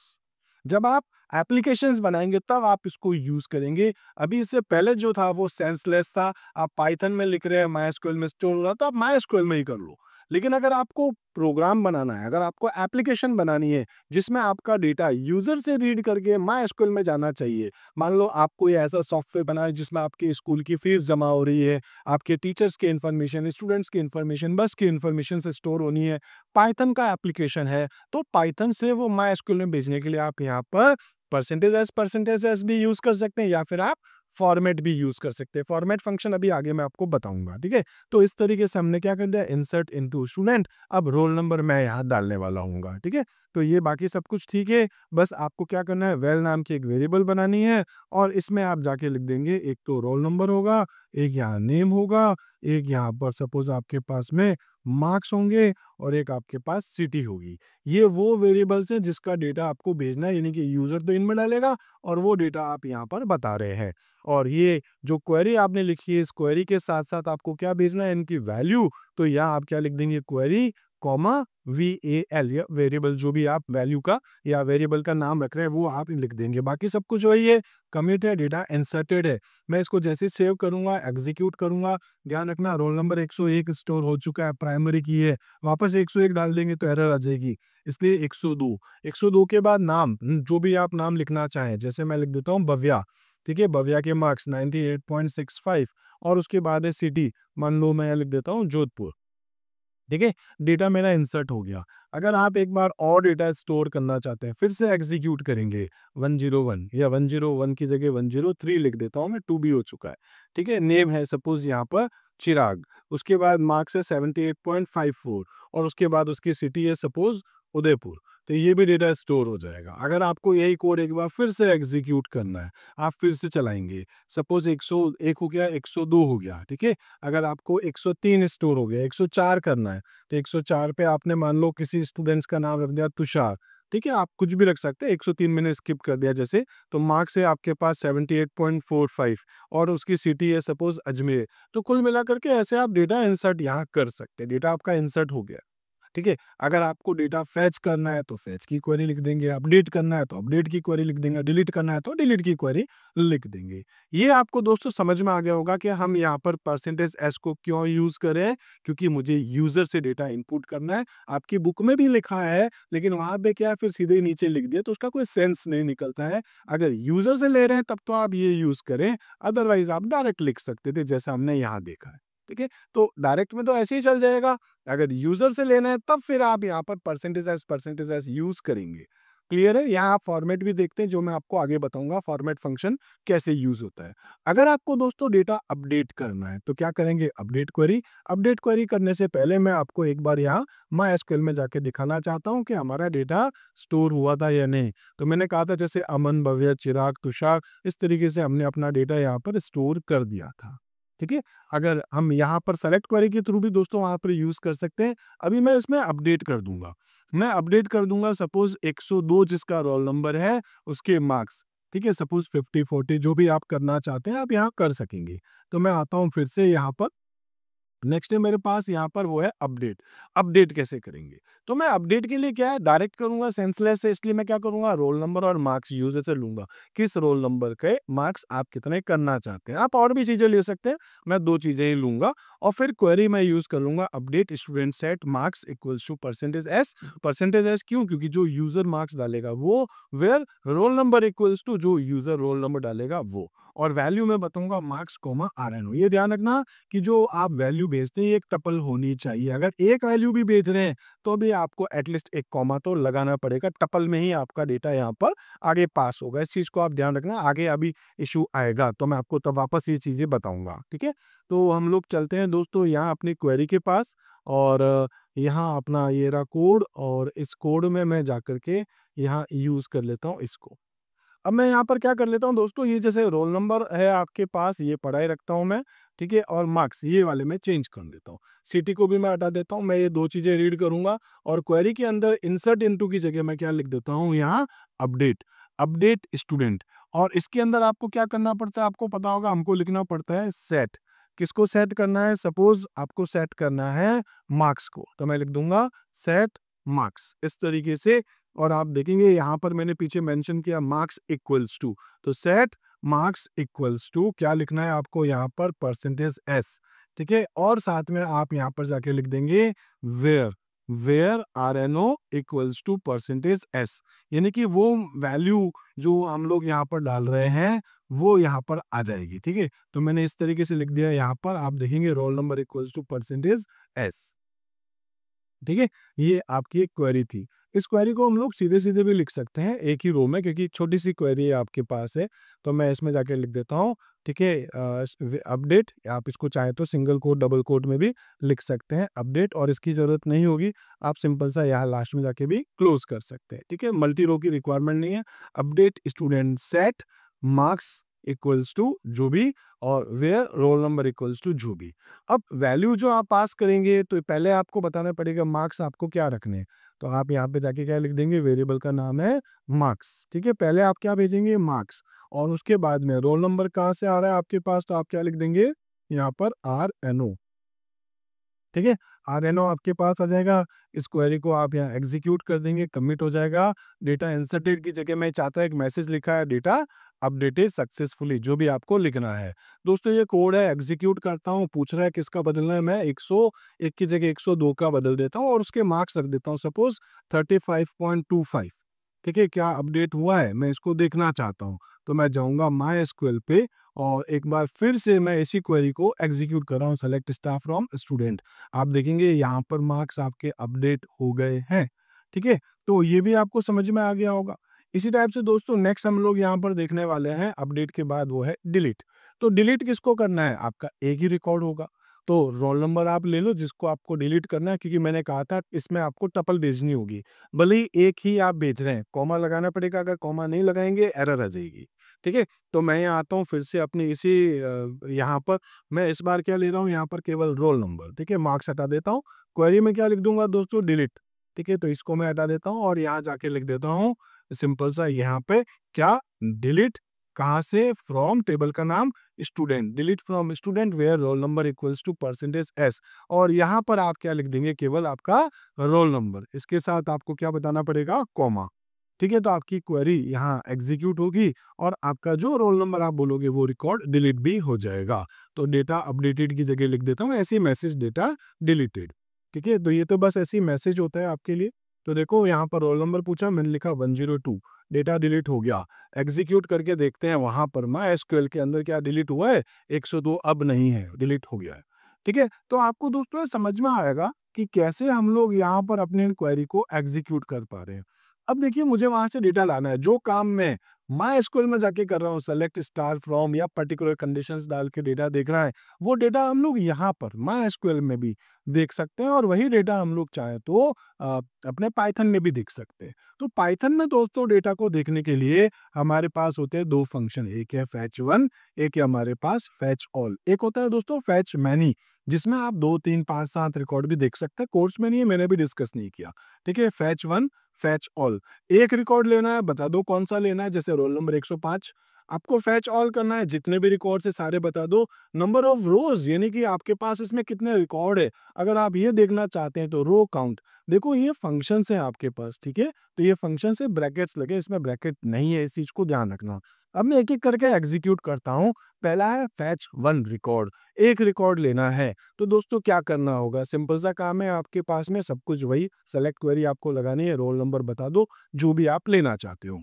A: जब आप एप्लीकेशंस बनाएंगे तब आप इसको यूज करेंगे, अभी इससे पहले जो था वो सेंसलेस था, आप पाइथन में लिख रहे हैं, माइस्क्यूएल में स्टोर हो रहा, तो आप माइस्क्यूएल में ही कर लो। लेकिन अगर आपको प्रोग्राम बनाना है, अगर आपको एप्लीकेशन बनानी है जिसमें आपका डेटा यूजर से रीड करके माइस्क्यूएल में जाना चाहिए, मान लो आप कोई ऐसा सॉफ्टवेयर बना है जिसमें आपके स्कूल की फीस जमा हो रही है, आपके टीचर्स की इन्फॉर्मेशन, स्टूडेंट्स की इन्फॉर्मेशन, बस की इन्फॉर्मेशन से स्टोर होनी है, पाइथन का एप्लीकेशन है, तो पाइथन से वो माइस्क्यूएल में भेजने के लिए आप यहाँ पर परसेंटेज एस भी यूज कर सकते हैं, या फिर आप फॉर्मेट भी यूज कर सकते हैं। फॉर्मेट फंक्शन अभी आगे मैं आपको बताऊंगा, ठीक है। तो इस तरीके से हमने क्या कर दिया, इंसर्ट इनटू स्टूडेंट, अब रोल नंबर मैं यहाँ डालने वाला हूँ, ठीक है। तो ये बाकी सब कुछ ठीक है, बस आपको क्या करना है, वेल नाम की एक वेरिएबल बनानी है, और इसमें आप जाके लिख देंगे, एक तो रोल नंबर होगा, एक यहाँ नेम होगा, एक यहाँ पर सपोज आपके पास में मार्क्स होंगे और एक आपके पास सिटी होगी। ये वो वेरिएबल्स हैं जिसका डेटा आपको भेजना है, यानी कि यूज़र तो इनमें डालेगा और वो डेटा आप यहाँ पर बता रहे हैं। और ये जो क्वेरी आपने लिखी है, इस क्वेरी के साथ-साथ आपको क्या भेजना है, इनकी वैल्यू। तो यहाँ आप क्या लिख देंगे, क्वेरी कॉमा वीएएल, या वेरिएबल जो भी आप वैल्यू का या वेरिएबल का नाम रख रहे हैं वो आप लिख देंगे। बाकी सब कुछ वही है, कमिट है, डेटा इंसर्टेड है। मैं इसको जैसे ही सेव करूँगा, एग्जीक्यूट करूँगा, ध्यान रखना रोल नंबर 101 स्टोर हो चुका है, प्राइमरी की है। वापस 101 डाल देंगे तो एरर आ जाएगी, इसलिए 102। 102 के बाद नाम, जो भी आप नाम लिखना चाहें, जैसे मैं लिख देता हूँ भव्या, ठीक है? भव्या के मार्क्स 98.65 और उसके बाद है सिटी, मान लो मैं लिख देता हूँ जोधपुर। ठीक है, डेटा मेरा इंसर्ट हो गया। अगर आप एक बार और डेटा स्टोर करना चाहते हैं, फिर से एग्जीक्यूट करेंगे 101 या 101 की जगह 103 लिख देता हूँ मैं, 2 भी हो चुका है। ठीक है, नेम है सपोज यहाँ पर चिराग, उसके बाद मार्क्स है 78.54 और उसके बाद उसकी सिटी है सपोज उदयपुर। तो ये भी डेटा स्टोर हो जाएगा। अगर आपको यही कोड एक बार फिर से एग्जीक्यूट करना है, आप फिर से चलाएंगे, सपोज 101 हो गया, 102 हो गया, ठीक है। अगर आपको 103 स्टोर हो गया, 104 करना है, तो 104 पे आपने मान लो किसी स्टूडेंट्स का नाम रख दिया तुषार, ठीक है, आप कुछ भी रख सकते हैं, 103 मैंने स्किप कर दिया जैसे, तो मार्क्स है आपके पास 78.45 और उसकी सिटी है सपोज अजमेर। तो कुल मिलाकर के ऐसे आप डेटा इंसर्ट यहाँ कर सकते हैं, डेटा आपका इंसर्ट हो गया। ठीक है, अगर आपको डेटा फैच करना है तो फैच की क्वेरी लिख देंगे, अपडेट करना है तो अपडेट की क्वेरी लिख देंगे, डिलीट करना है तो डिलीट की क्वेरी लिख देंगे। ये आपको दोस्तों समझ में आ गया होगा कि हम यहाँ पर परसेंटेज एस को क्यों यूज करें, क्योंकि मुझे यूजर से डेटा इनपुट करना है। आपकी बुक में भी लिखा है, लेकिन वहां पे क्या है, फिर सीधे नीचे लिख दिया तो उसका कोई सेंस नहीं निकलता है। अगर यूजर से ले रहे हैं तब तो आप ये यूज करें, अदरवाइज आप डायरेक्ट लिख सकते थे जैसा हमने यहाँ देखा है। ठीक है, तो डायरेक्ट में तो ऐसे ही चल जाएगा। अगर यूजर से लेना है तब फिर आप यहाँ पर परसेंटेज एस यूज करेंगे। क्लियर है? यहाँ आप फॉर्मेट भी देखते हैं, जो मैं आपको आगे बताऊंगा फॉर्मेट फंक्शन कैसे यूज होता है। अगर आपको दोस्तों डेटा अपडेट करना है तो क्या करेंगे, अपडेट क्वेरी। अपडेट क्वेरी करने से पहले मैं आपको एक बार यहाँ MySQL में जाके दिखाना चाहता हूँ कि हमारा डेटा स्टोर हुआ था या नहीं। तो मैंने कहा था जैसे अमन, भव्य, चिराग, तुषार, इस तरीके से हमने अपना डेटा यहाँ पर स्टोर कर दिया था। ठीक है, अगर हम यहाँ पर सेलेक्ट क्वेरी के थ्रू भी दोस्तों वहाँ पर यूज कर सकते हैं। अभी मैं इसमें अपडेट कर दूंगा, मैं अपडेट कर दूंगा सपोज 102 जिसका रोल नंबर है उसके मार्क्स। ठीक है, सपोज 50 40 जो भी आप करना चाहते हैं आप यहाँ कर सकेंगे। तो मैं आता हूँ फिर से यहाँ पर, नेक्स्ट है मेरे पास यहाँ पर वो है अपडेट। अपडेट कैसे करेंगे, तो मैं अपडेट के लिए क्या है डायरेक्ट करूंगा, सेंसलेस है, इसलिए मैं क्या करूंगा, रोल नंबर और मार्क्स यूजर से लूंगा। किस रोल नंबर के मार्क्स आप कितने करना चाहते हैं, आप और भी चीजें ले सकते हैं, मैं 2 चीजें ही लूंगा। और फिर क्वेरी मैं यूज कर लूंगा update student set marks equals to percentage s. Percentage s क्यों, क्योंकि जो यूजर मार्क्स डालेगा वो, where roll number equals to जो यूजर रोल नंबर डालेगा वो, और वैल्यू मैं बताऊंगा मार्क्स कोमा RNO। ये ध्यान रखना कि जो आप वैल्यू भेजते हैं एक टपल होनी चाहिए। अगर एक वैल्यू भी भेज रहे हैं तो भी आपको एटलीस्ट एक कॉमा तो लगाना पड़ेगा, टपल में ही आपका डेटा यहाँ पर आगे पास होगा। इस चीज को आप ध्यान रखना, आगे अभी इशू आएगा तो मैं आपको तब वापस ये चीजें बताऊंगा। ठीक है, तो हम लोग चलते हैं दोस्तों यहाँ अपनी क्वेरी के पास, और यहाँ अपना ये रहा कोड, और इस कोड में मैं जाकर के यहाँ यूज कर लेता हूँ इसको। अब मैं यहाँ पर क्या कर लेता हूँ दोस्तों, ये जैसे रोल नंबर है आपके पास, ये पढ़ाई रखता हूँ मैं, ठीक है, और मार्क्स ये वाले मैं चेंज कर देता हूँ। सिटी को भी मैं हटा देता हूँ, मैं ये 2 चीजें रीड करूंगा, और क्वेरी के अंदर इंसर्ट इनटू की जगह मैं क्या लिख देता हूँ यहाँ, अपडेट। अपडेट स्टूडेंट, और इसके अंदर आपको क्या करना पड़ता है, आपको पता होगा, हमको लिखना पड़ता है सेट। किसको सेट करना है, सपोज आपको सेट करना है मार्क्स को, तो मैं लिख दूंगा सेट मार्क्स इस तरीके से। और आप देखेंगे यहाँ पर मैंने पीछे मेंशन किया मार्क्स इक्वल्स टू, तो सेट मार्क्स इक्वल्स टू क्या लिखना है आपको यहाँ पर, परसेंटेज एस। ठीक है, और साथ में आप यहाँ पर जाके लिख देंगे where, where RNO equals to percentage s, यानी कि वो वैल्यू जो हम लोग यहाँ पर डाल रहे हैं वो यहाँ पर आ जाएगी। ठीक है, तो मैंने इस तरीके से लिख दिया यहाँ पर, आप देखेंगे roll number equals to percentage s. ठीक है, ये आपकी एक क्वेरी थी। इस क्वेरी को हम लोग सीधे-सीधे भी लिख सकते हैं एक ही रो में, क्योंकि छोटी सी क्वेरी है आपके पास है, तो मैं इसमें जाके लिख देता हूँ। ठीक है, अपडेट, आप इसको चाहे तो सिंगल कोट डबल कोट में भी लिख सकते हैं अपडेट, और इसकी जरूरत नहीं होगी, आप सिंपल सा यहाँ लास्ट में जाके भी क्लोज कर सकते हैं। ठीक है, मल्टी रो की रिक्वायरमेंट नहीं है। Update student set marks equals to जो भी, और where roll number equals to जो भी। अब वैल्यू जो आप पास करेंगे तो पहले आपको बताना पड़ेगा मार्क्स आपको क्या रखने हैं। तो आप यहाँ पे जाके क्या लिख देंगे, वेरिएबल का नाम है मार्क्स, ठीक है। पहले आप क्या भेजेंगे, मार्क्स, और उसके बाद में रोल नंबर कहाँ से आ रहा है आपके पास, तो आप क्या लिख देंगे यहाँ पर RNO, ठीक है। RNO आपके पास आ जाएगा। इस क्वेरी को आप यहाँ एग्जीक्यूट कर देंगे, कमिट हो जाएगा। डेटा इंसर्टेड की जगह मैं चाहता एक मैसेज लिखा है, डेटा अपडेटेड सक्सेसफुली, जो भी आपको लिखना है। दोस्तों ये कोड है, एग्जीक्यूट करता हूँ, पूछ रहा है किसका बदलना है, मैं 101 की जगह 102 का बदल देता हूँ और उसके मार्क्स रख देता हूँ सपोज 35.25, ठीक है। क्या अपडेट हुआ है मैं इसको देखना चाहता हूँ, तो मैं जाऊँगा माई एसक्यूएल पे और एक बार फिर से मैं इसी क्वेरी को एग्जीक्यूट कर रहा हूँ, सेलेक्ट स्टाफ फ्रॉम स्टूडेंट। आप देखेंगे यहाँ पर मार्क्स आपके अपडेट हो गए हैं, ठीक है। तो ये भी आपको समझ में आ गया होगा। इसी टाइप से दोस्तों नेक्स्ट हम लोग यहाँ पर देखने वाले हैं अपडेट के बाद, वो है डिलीट। तो डिलीट किसको करना है, आपका एक ही रिकॉर्ड होगा। तो रोल नंबर आप ले लो जिसको आपको डिलीट करना है, क्योंकि मैंने कहा था इसमें आपको टपल भेजनी होगी, भले ही एक ही आप भेज रहे हैं, कॉमा लगाना पड़ेगा, अगर कॉमा नहीं लगाएंगे एरर आ जाएगी, ठीक है। तो मैं यहाँ आता हूँ फिर से अपनी इसी यहाँ पर, मैं इस बार क्या ले रहा हूँ, यहाँ पर केवल रोल नंबर, ठीक है। मार्क्स हटा देता हूँ, क्वेरी में क्या लिख दूंगा दोस्तों, डिलीट, ठीक है। तो इसको मैं हटा देता हूँ और यहाँ जाके लिख देता हूँ सिंपल सा यहाँ पे क्या, डिलीट कहाँ से, फ्रॉम टेबल का नाम student, delete from student where roll number equals to %s, और यहाँ पर आप क्या लिख देंगे, केवल आपका रोल नंबर, इसके साथ आपको क्या बताना पड़ेगा, कॉमा, ठीक है। तो आपकी क्वेरी यहाँ एग्जीक्यूट होगी और आपका जो रोल नंबर आप बोलोगे वो रिकॉर्ड डिलीट भी हो जाएगा। तो डेटा अपडेटेड की जगह लिख देता हूँ ऐसी मैसेज डेटा डिलीटेड, ठीक है। तो ये तो बस ऐसी मैसेज होता है आपके लिए। तो देखो यहाँ पर रोल नंबर पूछा, मैंने लिखा 102, डेटा डिलीट हो गया। एग्जीक्यूट करके देखते हैं वहां पर माई एसक्यूएल के अंदर क्या डिलीट हुआ है, 102 अब नहीं है, डिलीट हो गया है, ठीक है। तो आपको दोस्तों ये समझ में आएगा कि कैसे हम लोग यहाँ पर अपने क्वेरी को एग्जीक्यूट कर पा रहे हैं। अब देखिए मुझे वहां से डेटा लाना है, जो काम मैं माई एसक्यूएल में जाके कर रहा हूँ, सेलेक्ट स्टार फ्रॉम या पर्टिकुलर कंडीशंस डाल के डेटा देख रहा है, वो डेटा हम लोग यहाँ पर माई एसक्यूएल में भी देख सकते हैं और वही डेटा हम लोग चाहें तो अपने पाइथन में भी देख सकते हैं। तो पाइथन में दोस्तों डेटा को देखने के लिए हमारे पास होते हैं दो फंक्शन, एक है फैच वन, एक है हमारे पास फैच ऑल। एक होता है दोस्तों फैच मैनी, जिसमें आप 2, 3, 5, 7 रिकॉर्ड भी देख सकते हैं, कोर्स में नहीं है, मैंने भी डिस्कस नहीं किया, ठीक है। फैच वन, फैच ऑल, एक रिकॉर्ड लेना है, बता दो कौन सा लेना है, जैसे रोल नंबर 105, आपको फैच ऑल करना है, जितने भी रिकॉर्ड है सारे बता दो। नंबर ऑफ रोज, यानी कि आपके पास इसमें कितने रिकॉर्ड है, अगर आप ये देखना चाहते हैं तो रो काउंट। देखो ये फंक्शंस है आपके पास, ठीक है। तो ये फंक्शन से ब्रैकेट्स लगे, इसमें ब्रैकेट नहीं है, इस चीज को ध्यान रखना। अब मैं एक एक करके एग्जीक्यूट करता हूँ। पहला है फैच वन रिकॉर्ड, एक रिकॉर्ड लेना है। तो दोस्तों क्या करना होगा, सिंपल सा काम है, आपके पास में सब कुछ वही, सेलेक्ट क्वेरी आपको लगानी है, रोल नंबर बता दो जो भी आप लेना चाहते हो।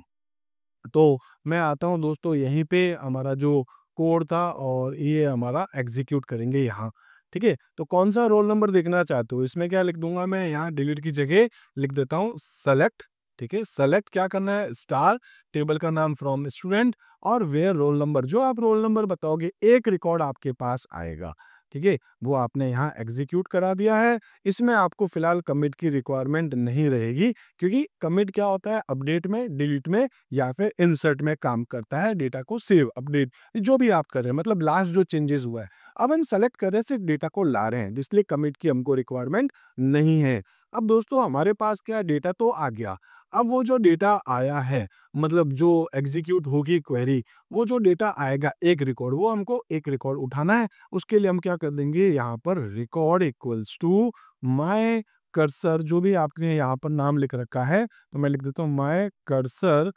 A: तो मैं आता हूँ दोस्तों यहीं पे, हमारा जो कोड था और ये हमारा एग्जीक्यूट करेंगे यहाँ, ठीक है। तो कौन सा रोल नंबर देखना चाहते हो, इसमें क्या लिख दूंगा मैं, यहाँ डिलीट की जगह लिख देता हूँ सेलेक्ट, ठीक है। सेलेक्ट क्या करना है, स्टार टेबल का नाम फ्रॉम स्टूडेंट और वेयर रोल नंबर, जो आप रोल नंबर बताओगे एक रिकॉर्ड आपके पास आएगा, ठीक है। वो आपने यहाँ एग्जीक्यूट करा दिया है। इसमें आपको फिलहाल कमिट की रिक्वायरमेंट नहीं रहेगी, क्योंकि कमिट क्या होता है, अपडेट में, डिलीट में या फिर इंसर्ट में काम करता है, डेटा को सेव अपडेट जो भी आप कर रहे हैं, मतलब लास्ट जो चेंजेस हुआ है। अब हम सेलेक्ट कर रहे हैं, सिर्फ डेटा को ला रहे हैं, इसलिए कमिट की हमको रिक्वायरमेंट नहीं है। अब दोस्तों हमारे पास क्या डेटा तो आ गया, अब वो जो डेटा आया है, मतलब जो एग्जीक्यूट होगी क्वेरी, वो जो डेटा आएगा एक रिकॉर्ड, वो हमको एक रिकॉर्ड उठाना है। उसके लिए हम क्या कर देंगे, यहाँ पर record equals to my cursor, जो भी आपने यहाँ पर नाम लिख रखा है, तो मैं लिख देता हूँ my cursor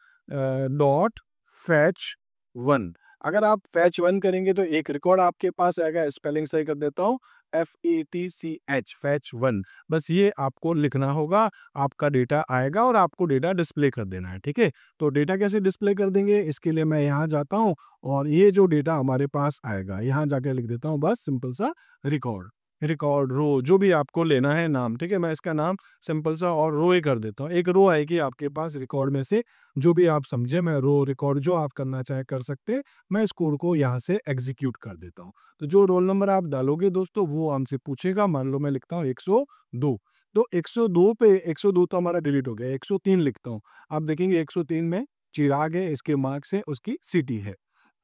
A: dot fetch one. अगर आप फैच वन करेंगे तो एक रिकॉर्ड आपके पास आएगा, स्पेलिंग सही कर देता हूँ, FETCH, फैच वन। बस ये आपको लिखना होगा, आपका डेटा आएगा और आपको डेटा डिस्प्ले कर देना है, ठीक है। तो डेटा कैसे डिस्प्ले कर देंगे, इसके लिए मैं यहाँ जाता हूँ और ये जो डेटा हमारे पास आएगा, यहाँ जाकर लिख देता हूँ बस सिंपल सा रिकॉर्ड, रिकॉर्ड रो, जो भी आपको लेना है नाम, ठीक है। मैं इसका नाम सिंपल सा और रो ही कर देता हूँ, एक रो आएगी आपके पास रिकॉर्ड में से, जो भी आप समझे, मैं रो रिकॉर्ड जो आप करना चाहे कर सकते हैं। मैं इस कोड को यहाँ से एग्जीक्यूट कर देता हूँ। तो जो रोल नंबर आप डालोगे दोस्तों वो हमसे पूछेगा, मान लो मैं लिखता हूँ 102, तो 102 पे 102 तो हमारा डिलीट हो गया, 103 लिखता हूँ, आप देखेंगे 103 में चिराग है, इसके मार्क्स है, उसकी सिटी है।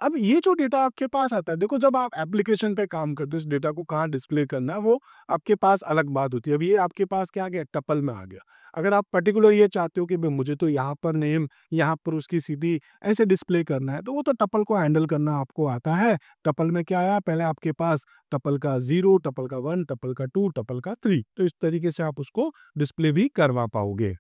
A: अब ये जो डेटा आपके पास आता है, देखो जब आप एप्लीकेशन पे काम करते हो, इस डेटा को कहाँ डिस्प्ले करना है वो आपके पास अलग बात होती है। अब ये आपके पास क्या आ गया, टपल में आ गया। अगर आप पर्टिकुलर ये चाहते हो कि भाई मुझे तो यहाँ पर नेम, यहाँ पर उसकी सिटी ऐसे डिस्प्ले करना है, तो वो तो टपल को हैंडल करना आपको आता है। टपल में क्या आया, पहले आपके पास टपल का 0, टपल का 1, टपल का 2, टपल का 3, तो इस तरीके से आप उसको डिस्प्ले भी करवा पाओगे।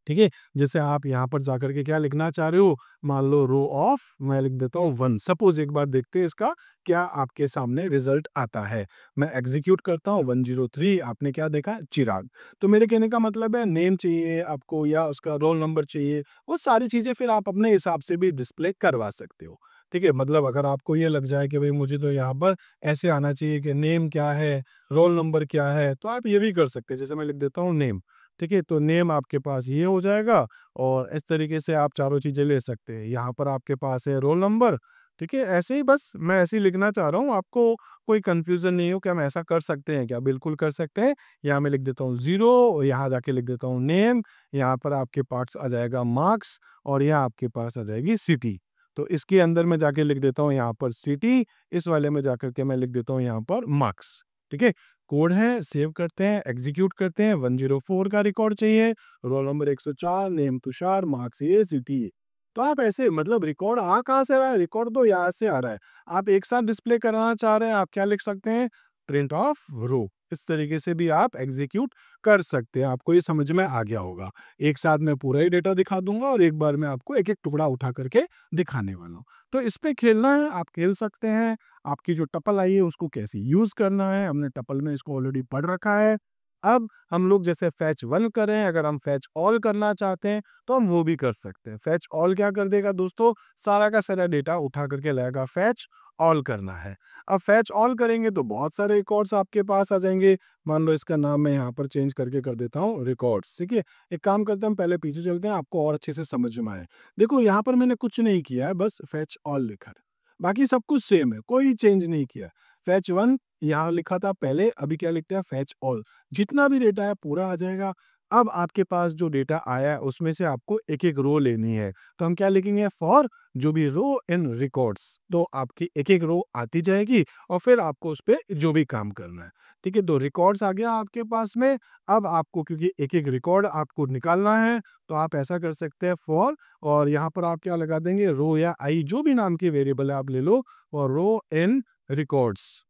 A: ठीक है? जैसे आप यहाँ पर जाकर के क्या लिखना चाह रहे हो, मान लो रो ऑफ, मैं लिख देता हूँ 1। सपोज़ एक बार देखते हैं इसका क्या आपके सामने रिज़ल्ट आता है। मैं एग्ज़ीक्यूट करता हूँ 103, आपने क्या देखा, चिराग। तो मेरे कहने का मतलब है नेम चाहिए आपको या उसका रोल नंबर चाहिए, वो सारी चीज़ें फिर आप अपने हिसाब से भी डिस्प्ले करवा सकते हो। ठीक है? मतलब अगर आपको ये लग जाए कि भई मुझे तो यहाँ पर ऐसे आना चाहिए कि नेम क्या है, रोल नंबर क्या है, तो आप ये भी कर सकते हैं। जैसे मैं लिख देता हूँ नेम। ठीक है? तो नेम आपके पास ये हो जाएगा और इस तरीके से आप चारों चीज़ें ले सकते हैं। यहाँ पर आपके पास है रोल नंबर, ठीक है? ऐसे ही बस मैं ऐसे ही लिखना चाह रहा हूँ, आपको कोई कन्फ्यूज़न नहीं हो कि हम ऐसा कर सकते हैं क्या? बिल्कुल कर सकते हैं। यहाँ मैं लिख देता हूँ 0, यहाँ जाके लिख देता हूँ नेम, यहाँ पर आपके पास आ जाएगा मार्क्स और यहाँ आपके पास आ जाएगी सिटी। तो इसके अंदर मैं जाके लिख देता हूँ यहाँ पर सिटी, इस वाले में जाकर के मैं लिख देता हूँ यहाँ पर मार्क्स। ठीक है? कोड है, सेव करते हैं, एग्ज़ीक्यूट करते हैं, 104 का रिकॉर्ड चाहिए, roll number 104, name Tushar, marks ये, सिटी ये। तो आप ऐसे मतलब रिकॉर्ड आ कहाँ से रहा है? रिकॉर्ड तो यहाँ से आ रहा है। आप एक साथ डिस्प्ले कराना चाह रहे हैं, आप क्या लिख सकते हैं? प्रिंट ऑफ रो। इस तरीके से भी आप एग्ज़ीक्यूट कर सकते हैं। आपको ये समझ में आ गया होगा। एक साथ मैं पूरा ही डेटा दिखा दूँगा और एक बार में आपको एक-एक टुकड़ा उठा करके दिखाने वाला हूँ। तो इस पे खेलना है, आप खेल सकते हैं। आपकी जो टपल आई है उसको कैसे यूज़ करना है, हमने टपल में इसको ऑलरेडी पढ़ रखा है। अब हम लोग जैसे फेच 1 करें, अगर हम फेच ऑल करना चाहते हैं, तो हम वो भी कर सकते हैं। फेच ऑल क्या कर देगा दोस्तों, सारा का सारा डेटा उठा करके लाएगा, फेच ऑल करना है। अब फेच ऑल करेंगे तो बहुत सारे रिकॉर्ड्स आपके पास आ जाएँगे। मान लो इसका नाम मैं यहाँ पर चेंज करके कर देता हूँ रिकॉर्ड्स, ठीक है? एक काम करते हैं, हम पहले पीछे चलते हैं, आपको और अच्छे से समझ में आए। देखो यहाँ पर मैंने कुछ नहीं किया है, बस फेच ऑल लिखा है। बाकी सब कुछ सेम है, कोई चेंज नहीं किया। फेच 1 यहाँ लिखा था पहले, अभी क्या लिखते हैं, फेच ऑल। जितना भी डेटा है पूरा आ जाएगा। अब आपके पास जो डेटा आया है उसमें से आपको एक-एक रो लेनी है। तो हम क्या लिखेंगे, फॉर जो भी रो इन रिकॉर्ड्स। तो आपकी एक-एक रो आती जाएगी और फिर आपको उस पे जो भी काम करना है। ठीक है? तो रिकॉर्ड्स आ गया आपके पास में। अब आपको क्योंकि एक-एक रिकॉर्ड आपको निकालना है, तो आप ऐसा कर सकते हैं फॉर, और यहाँ पर आप क्या लगा देंगे, रो या आई जो भी नाम की वेरिएबल है आप ले लो, और रो इन रिकॉर्ड्स।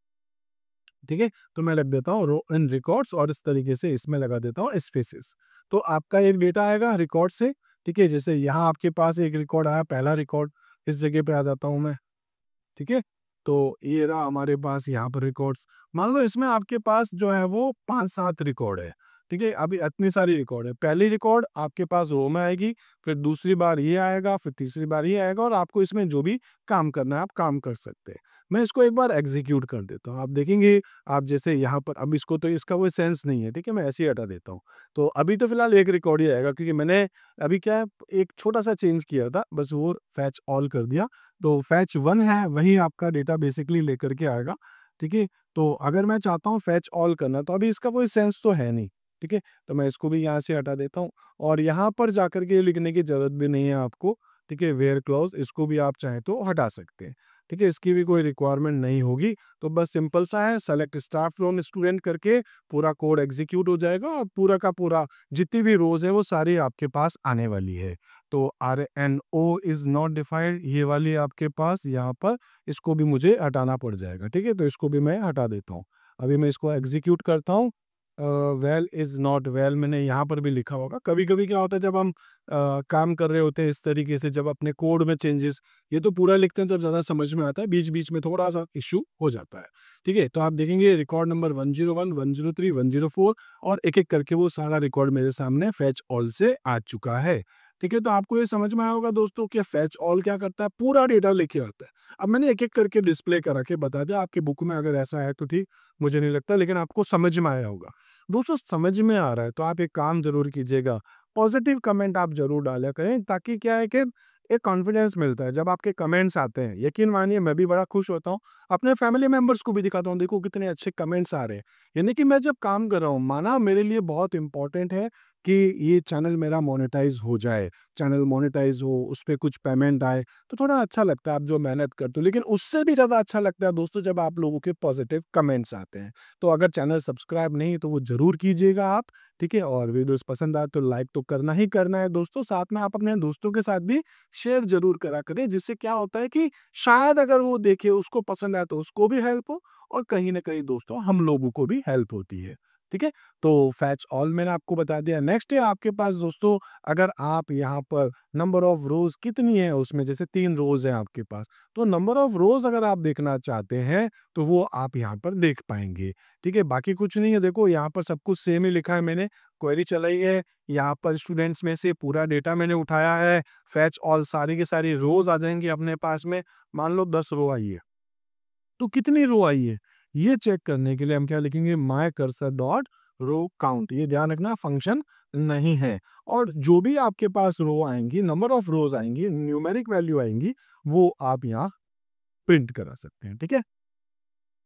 A: ठीक है? तो मैं लिख देता हूँ रो इन रिकॉर्ड्स और इस तरीके से इसमें लगा देता हूँ स्पेसेस। तो आपका एक डेटा आएगा रिकॉर्ड से, ठीक है? जैसे यहाँ आपके पास एक रिकॉर्ड आया, पहला रिकॉर्ड, इस जगह पे आ जाता हूँ मैं, ठीक है? तो ये रहा हमारे पास यहाँ पर रिकॉर्ड्स। मान लो इसमें आपके पास जो है वो 5-7 रिकॉर्ड है, ठीक है? अभी इतनी सारी रिकॉर्ड है। पहली रिकॉर्ड आपके पास रो में आएगी, फिर दूसरी बार ये आएगा, फिर तीसरी बार ये आएगा और आपको इसमें जो भी काम करना है, आप काम कर सकते हैं। मैं इसको एक बार एग्ज़ीक्यूट कर देता हूँ। आप देखेंगे, आप जैसे यहाँ पर अब इसको तो इसका कोई सेंस नहीं है, ठीक है? मैं ऐसे ही हटा देता हूँ। तो अभी तो फिलहाल एक रिकॉर्ड ही आएगा क्योंकि मैंने अभी क्या है, एक छोटा-सा चेंज किया था, बस वो फेच ऑल कर दिया। तो फेच 1 है, वही आपका डेटा बेसिकली लेकर के आएगा, ठीक है? तो अगर मैं चाहता हूँ फेच ऑल करना, तो अभी इसका कोई सेंस तो है नहीं, ठीक है? तो मैं इसको भी यहाँ से हटा देता हूँ और यहाँ पर जाकर के लिखने की ज़रूरत भी नहीं है आपको, ठीक है? व्हेयर क्लॉज़, इसको भी आप चाहें तो हटा सकते हैं, ठीक है? इसकी भी कोई रिक्वायरमेंट नहीं होगी, तो बस सिंपल सा है, सेलेक्ट स्टाफ फ्रॉम स्टूडेंट करके पूरा कोड एग्ज़ीक्यूट हो जाएगा और पूरा का पूरा जितनी भी रोज़ है वो सारी आपके पास आने वाली है। तो RNO इज़ नॉट डिफाइंड, ये वाली आपके पास यहाँ पर, इसको भी मुझे हटाना पड़ जाएगा, ठीक है? तो इसको भी मैं हटा देता हूँ। अभी मैं इसको एग्ज़ीक्यूट करता हूँ। वेल इज़ नॉट वेल मैंने यहाँ पर भी लिखा होगा। कभी-कभी क्या होता है जब हम काम कर रहे होते हैं इस तरीके से, जब अपने कोड में चेंजेस, ये तो पूरा लिखते हैं तब ज़्यादा समझ में आता है, बीच-बीच में थोड़ा-सा इश्यू हो जाता है, ठीक है? तो आप देखेंगे रिकॉर्ड नंबर 101, 103, 104 और एक-एक करके वो सारा रिकॉर्ड मेरे सामने फेच ऑल से आ चुका है। ठीक है? तो आपको ये समझ में आया होगा दोस्तों कि फेच ऑल क्या करता है, पूरा डेटा लेके आता है। अब मैंने एक-एक करके डिस्प्ले करा के बता दिया, आपकी बुक में अगर ऐसा है तो ठीक, मुझे नहीं लगता, लेकिन आपको समझ में आया होगा। दोस्तों समझ में आ रहा है तो आप एक काम ज़रूर कीजिएगा, पॉज़िटिव कमेंट आप ज़रूर डाला करें, ताकि क्या है कि एक कॉन्फिडेंस मिलता है जब आपके कमेंट्स आते हैं। यकीन मानिए मैं भी बड़ा खुश होता हूँ, अपने फैमिली मेंबर्स को भी दिखाता हूँ, देखो कितने अच्छे कमेंट्स आ रहे हैं। यानी कि मैं जब काम कर रहा हूँ, माना मेरे लिए बहुत इंपॉर्टेंट है कि ये चैनल मेरा मोनेटाइज हो जाए, चैनल मोनेटाइज हो, उस पे कुछ पेमेंट आए, तो थोड़ा अच्छा लगता है आप जो मेहनत करते हो। लेकिन उससे भी ज़्यादा अच्छा लगता है दोस्तों जब आप लोगों के पॉजिटिव कमेंट्स आते हैं। तो अगर चैनल सब्सक्राइब नहीं है तो वो ज़रूर कीजिएगा आप, ठीक है? और वीडियोज़ पसंद आए तो लाइक तो करना ही करना है दोस्तों, साथ में आप अपने दोस्तों के साथ भी शेयर ज़रूर करा करें, जिससे क्या होता है कि शायद अगर वो देखे, उसको पसंद आए तो उसको भी हेल्प हो और कहीं न कहीं दोस्तों हम लोगों को भी हेल्प होती है, ठीक है? तो फैच ऑल मैंने आपको बता दिया। नेक्स्ट है आपके पास दोस्तों, अगर आप यहाँ पर नंबर ऑफ रोज़ कितनी है उसमें, जैसे 3 रोज़ हैं आपके पास, तो नंबर ऑफ रोज़ अगर आप देखना चाहते हैं, तो वो आप यहाँ पर देख पाएँगे, ठीक है? बाकी कुछ नहीं है, देखो यहाँ पर सब कुछ सेम ही लिखा है मैंने, क्वेरी चलाई है, यहाँ पर स्टूडेंट्स में से पूरा डेटा मैंने उठाया है, फैच ऑल सारी की सारी रोज़ आ जाएँगी अपने पास में। मान लो 10 रो आई है, तो कितनी रो आई है? ये चेक करने के लिए हम क्या लिखेंगे, my cursor dot row count. ये ध्यान रखना फंक्शन नहीं है। और जो भी आपके पास रो आएँगी, नंबर ऑफ रोज़ आएँगी, न्यूमेरिक वैल्यू आएँगी, वो आप यहाँ प्रिंट करा सकते हैं, ठीक है?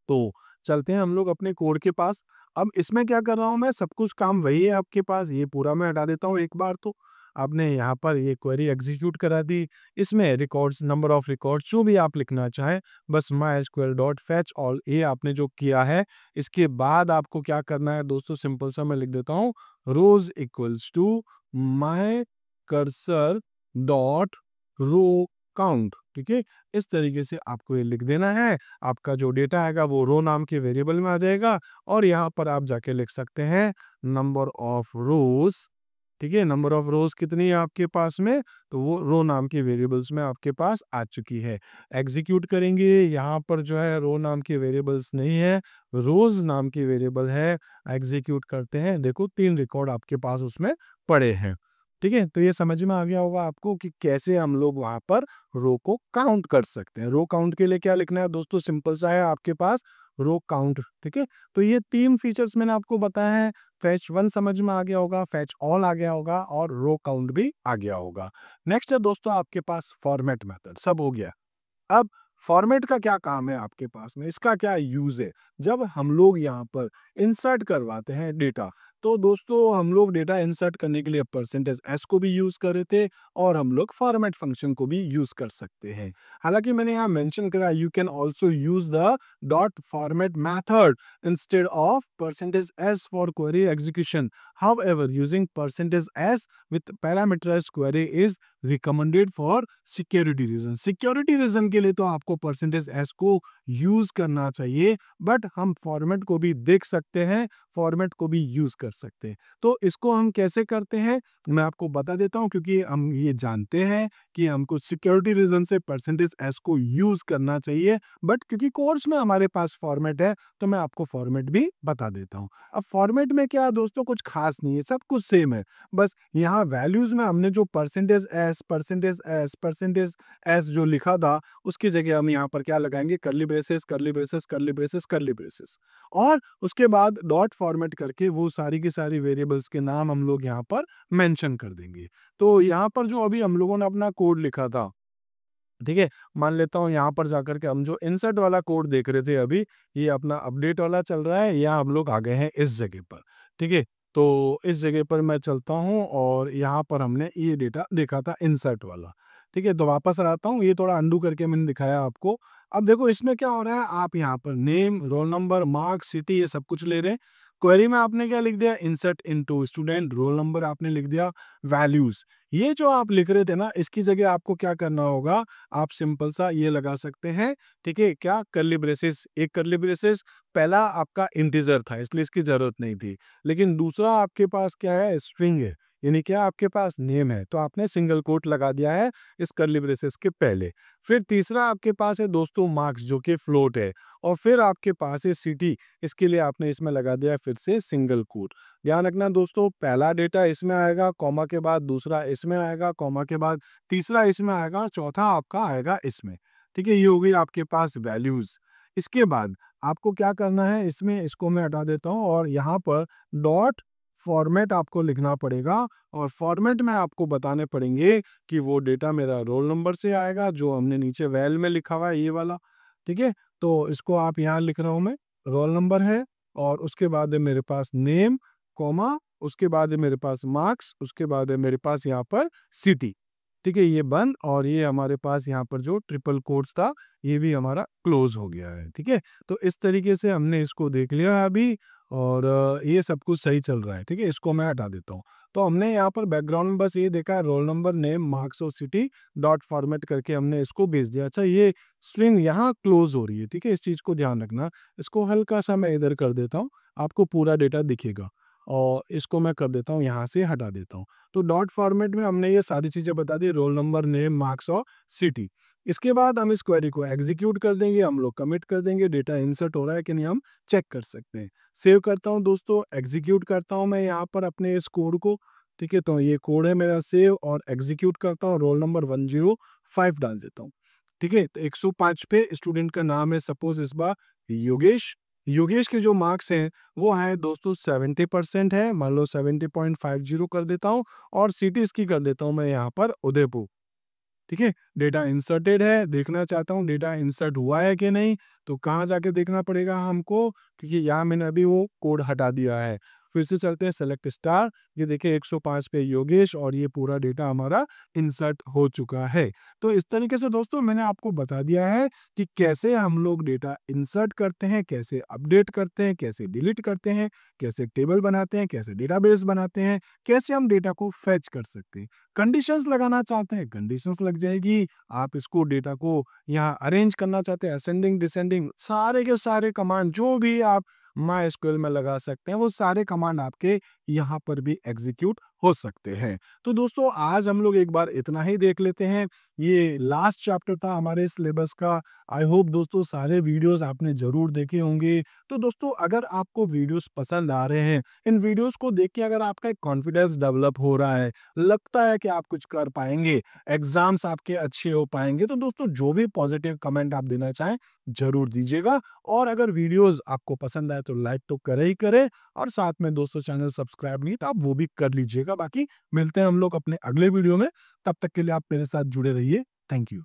A: तो चलते हैं हम लोग अपने कोड के पास। अब इसमें क्या कर रहा हूँ मैं, सब कुछ काम वही है आपके पास, ये पूरा मैं हटा देता हूँ एक बार तो। आपने यहाँ पर ये क्वेरी एग्जीक्यूट करा दी। इसमें रिकॉर्ड्स, नंबर ऑफ रिकॉर्ड्स जो भी आप लिखना चाहें, बस माइस्क्ल डॉट फेच ऑल ये आपने जो किया है, इसके बाद आपको क्या करना है दोस्तों, सिंपल सा मैं लिख देता हूँ, rows equals to my cursor dot row count, ठीक है? इस तरीके से आपको ये लिख देना है। आपका जो डेटा आएगा वो रो नाम के वेरिएबल में आ जाएगा और यहाँ पर आप जाके लिख सकते हैं नंबर ऑफ रोज, ठीक है? नंबर ऑफ रोज कितनी है आपके पास में, तो वो रो नाम के वेरिएबल्स में आपके पास आ चुकी है। एग्जीक्यूट करेंगे, यहाँ पर जो है रो नाम के वेरिएबल्स नहीं है, रोज नाम की वेरिएबल है। एग्जीक्यूट करते हैं, देखो 3 रिकॉर्ड आपके पास उसमें पड़े हैं, ठीक है? तो ये समझ में आ गया होगा आपको कि कैसे हम लोग वहाँ पर रो को काउंट कर सकते हैं। रो काउंट के लिए क्या लिखना है दोस्तों, सिंपल सा है आपके पास, रो काउंट, ठीक है? तो ये 3 फीचर्स मैंने आपको बताया है। फेच 1 समझ में आ गया होगा, फेच ऑल आ गया होगा और रो काउंट भी आ गया होगा। नेक्स्ट है दोस्तों आपके पास फॉर्मेट मेथड, सब हो गया। अब फॉर्मेट का क्या काम है आपके पास में, इसका क्या यूज़ है? जब हम लोग यहाँ पर इंसर्ट करवाते हैं डेटा, तो दोस्तों हम लोग डेटा इंसर्ट करने के लिए परसेंटेज एस को भी यूज़ कर रहे थे और हम लोग फॉर्मेट फंक्शन को भी यूज़ कर सकते हैं। हालाँकि मैंने यहाँ मेंशन करा, you can also use the dot format method instead of percentage s for query execution. However, using percentage s with parameterized query is recommended for security reason. Security reason के लिए तो आपको परसेंटेज एस को use करना चाहिए, but हम format को भी देख सकते हैं, फॉर्मेट को भी यूज कर सकते हैं। तो इसको हम कैसे करते हैं मैं आपको बता देता हूं, क्योंकि हम ये जानते हैं कि हमको सिक्योरिटी रीजन से परसेंटेज एस को यूज करना चाहिए, बट क्योंकि कोर्स में हमारे पास फॉर्मेट है तो मैं आपको फॉर्मेट भी बता देता हूं। अब फॉर्मेट में क्या है दोस्तों, कुछ खास नहीं है, सब कुछ सेम है। बस यहाँ वैल्यूज में हमने जो परसेंटेज एस जो लिखा था, उसकी जगह हम यहाँ पर क्या लगाएंगे, curly braces curly braces curly braces curly braces, और उसके बाद डॉट फॉर्मेट करके वो सारी की सारी वेरिएबल्स के नाम हम लोग यहाँ पर मेंशन कर देंगे। तो यहाँ पर जो अभी हम लोगों ने अपना कोड लिखा था, ठीक है, मान लेता हूँ यहाँ पर जाकर के हम जो इंसर्ट वाला कोड देख रहे थे अभी, ये अपना अपडेट वाला चल रहा है, या हम लोग आ गए हैं इस जगह पर, ठीक है? तो इस जगह पर मैं चलता हूँ और यहाँ पर हमने ये डेटा देखा था इंसर्ट वाला, ठीक है? तो वापस आता हूँ, ये थोड़ा अंडू करके मैंने दिखाया आपको। अब देखो इसमें क्या हो रहा है, आप यहाँ पर name, roll number, marks, city, ये सब कुछ ले रहे हैं। क्वेरी में आपने क्या लिख दिया, insert into student, roll number आपने लिख दिया, वैल्यूज। ये जो आप लिख रहे थे ना, इसकी जगह आपको क्या करना होगा, आप सिंपल सा ये लगा सकते हैं, ठीक है? क्या, कर्ली ब्रेसेस, एक कर्ली ब्रेसेस, पहला आपका इंटीजर था इसलिए इसकी जरूरत नहीं थी, लेकिन दूसरा आपके पास क्या है, स्ट्रिंग है, यानी क्या आपके पास नेम है, तो आपने सिंगल कोट लगा दिया है इस कर्ली ब्रेसेस के पहले। फिर तीसरा आपके पास है दोस्तों मार्क्स, जो कि फ्लोट है, और फिर आपके पास है सिटी, इसके लिए आपने इसमें लगा दिया फिर से सिंगल कोट। ध्यान रखना दोस्तों, पहला डेटा इसमें आएगा, कॉमा के बाद दूसरा इसमें आएगा, कॉमा के बाद तीसरा इसमें आएगा, चौथा आपका आएगा इसमें, ठीक है? ये हो गई आपके पास वैल्यूज। इसके बाद आपको क्या करना है, इसमें इसको मैं हटा देता हूँ और यहाँ पर डॉट फॉर्मेट आपको लिखना पड़ेगा और फॉर्मेट में आपको बताने पड़ेंगे कि वो डेटा मेरा रोल नंबर से आएगा जो हमने नीचे वैल में लिखा हुआ है ये वाला, ठीक है। तो इसको आप यहाँ लिख रहा हूँ मैं, रोल नंबर है और उसके बाद है मेरे पास नेम, कॉमा, उसके बाद है मेरे पास मार्क्स, उसके बाद है मेरे पास यहाँ पर सिटी, ठीक है। ये बंद और ये हमारे पास यहाँ पर जो ट्रिपल कोट्स था ये भी हमारा क्लोज हो गया है, ठीक है। तो इस तरीके से हमने इसको देख लिया है अभी और ये सब कुछ सही चल रहा है, ठीक है। इसको मैं हटा देता हूँ। तो हमने यहाँ पर बैकग्राउंड में बस ये देखा है रोल नंबर, नेम, मार्क्स और सिटी डॉट फॉर्मेट करके हमने इसको भेज दिया। अच्छा, ये स्ट्रिंग यहाँ क्लोज हो रही है, ठीक है। इस चीज़ को ध्यान रखना। इसको हल्का सा मैं इधर कर देता हूँ, आपको पूरा डेटा दिखेगा और इसको मैं कर देता हूँ, यहाँ से हटा देता हूँ। तो डॉट फॉर्मेट में हमने ये सारी चीज़ें बता दी, रोल नंबर, नेम, मार्क्स और सिटी। इसके बाद हम इस क्वेरी को एग्जीक्यूट कर देंगे, हम लोग कमिट कर देंगे, डेटा इंसर्ट हो रहा है कि नहीं हम चेक कर सकते हैं। सेव करता हूँ दोस्तों, एग्जीक्यूट करता हूँ मैं यहाँ पर अपने इस कोड को, ठीक है। तो ये कोड है मेरा, सेव और एग्जीक्यूट करता हूँ, रोल नंबर 105 डाल देता हूँ, ठीक है। तो 105 पे स्टूडेंट का नाम है सपोज इस बार योगेश। योगेश के जो मार्क्स हैं वो है दोस्तों 70% है, मान लो 70.50 कर देता हूँ और सिटी इसकी कर देता हूँ मैं यहाँ पर उदयपुर, ठीक है। डेटा इंसर्टेड है, देखना चाहता हूँ डेटा इंसर्ट हुआ है कि नहीं। तो कहाँ जाके देखना पड़ेगा हमको, क्योंकि यहाँ मैंने अभी वो कोड हटा दिया है। फिर से चलते हैं सेलेक्ट स्टार, ये देखिए 105 पे योगेश और ये पूरा डेटा हमारा इंसर्ट हो चुका है। तो इस तरीके से दोस्तों मैंने आपको बता दिया है कि कैसे हम लोग डेटा इंसर्ट करते हैं, कैसे अपडेट करते हैं, कैसे डिलीट करते हैं, कैसे टेबल बनाते हैं, कैसे डेटाबेस बनाते हैं, कैसे हम डेटा को फेच कर सकते हैं। कंडीशंस लगाना चाहते हैं, कंडीशंस लग जाएगी। आप इसको डेटा को यहाँ अरेंज करना चाहते हैं, असेंडिंग डिसेंडिंग, सारे के सारे कमांड जो भी आप MySQL में लगा सकते हैं वो सारे कमांड आपके यहाँ पर भी एग्जीक्यूट हो सकते हैं। तो दोस्तों आज हम लोग एक बार इतना ही देख लेते हैं। ये लास्ट चैप्टर था हमारे सिलेबस का। आई होप दोस्तों सारे वीडियोस आपने जरूर देखे होंगे। तो दोस्तों अगर आपको वीडियोस पसंद आ रहे हैं, इन वीडियोस को देख के अगर आपका एक कॉन्फिडेंस डेवलप हो रहा है, लगता है कि आप कुछ कर पाएंगे, एग्जाम्स आपके अच्छे हो पाएंगे, तो दोस्तों जो भी पॉजिटिव कमेंट आप देना चाहें जरूर दीजिएगा। और अगर वीडियोस आपको पसंद आए तो लाइक तो करे ही करे और साथ में दोस्तों चैनल सब्सक्राइब नहीं तो आप वो भी कर लीजिएगा। बाकी मिलते हैं हम लोग अपने अगले वीडियो में, तब तक के लिए आप मेरे साथ जुड़े रहिए। Thank you.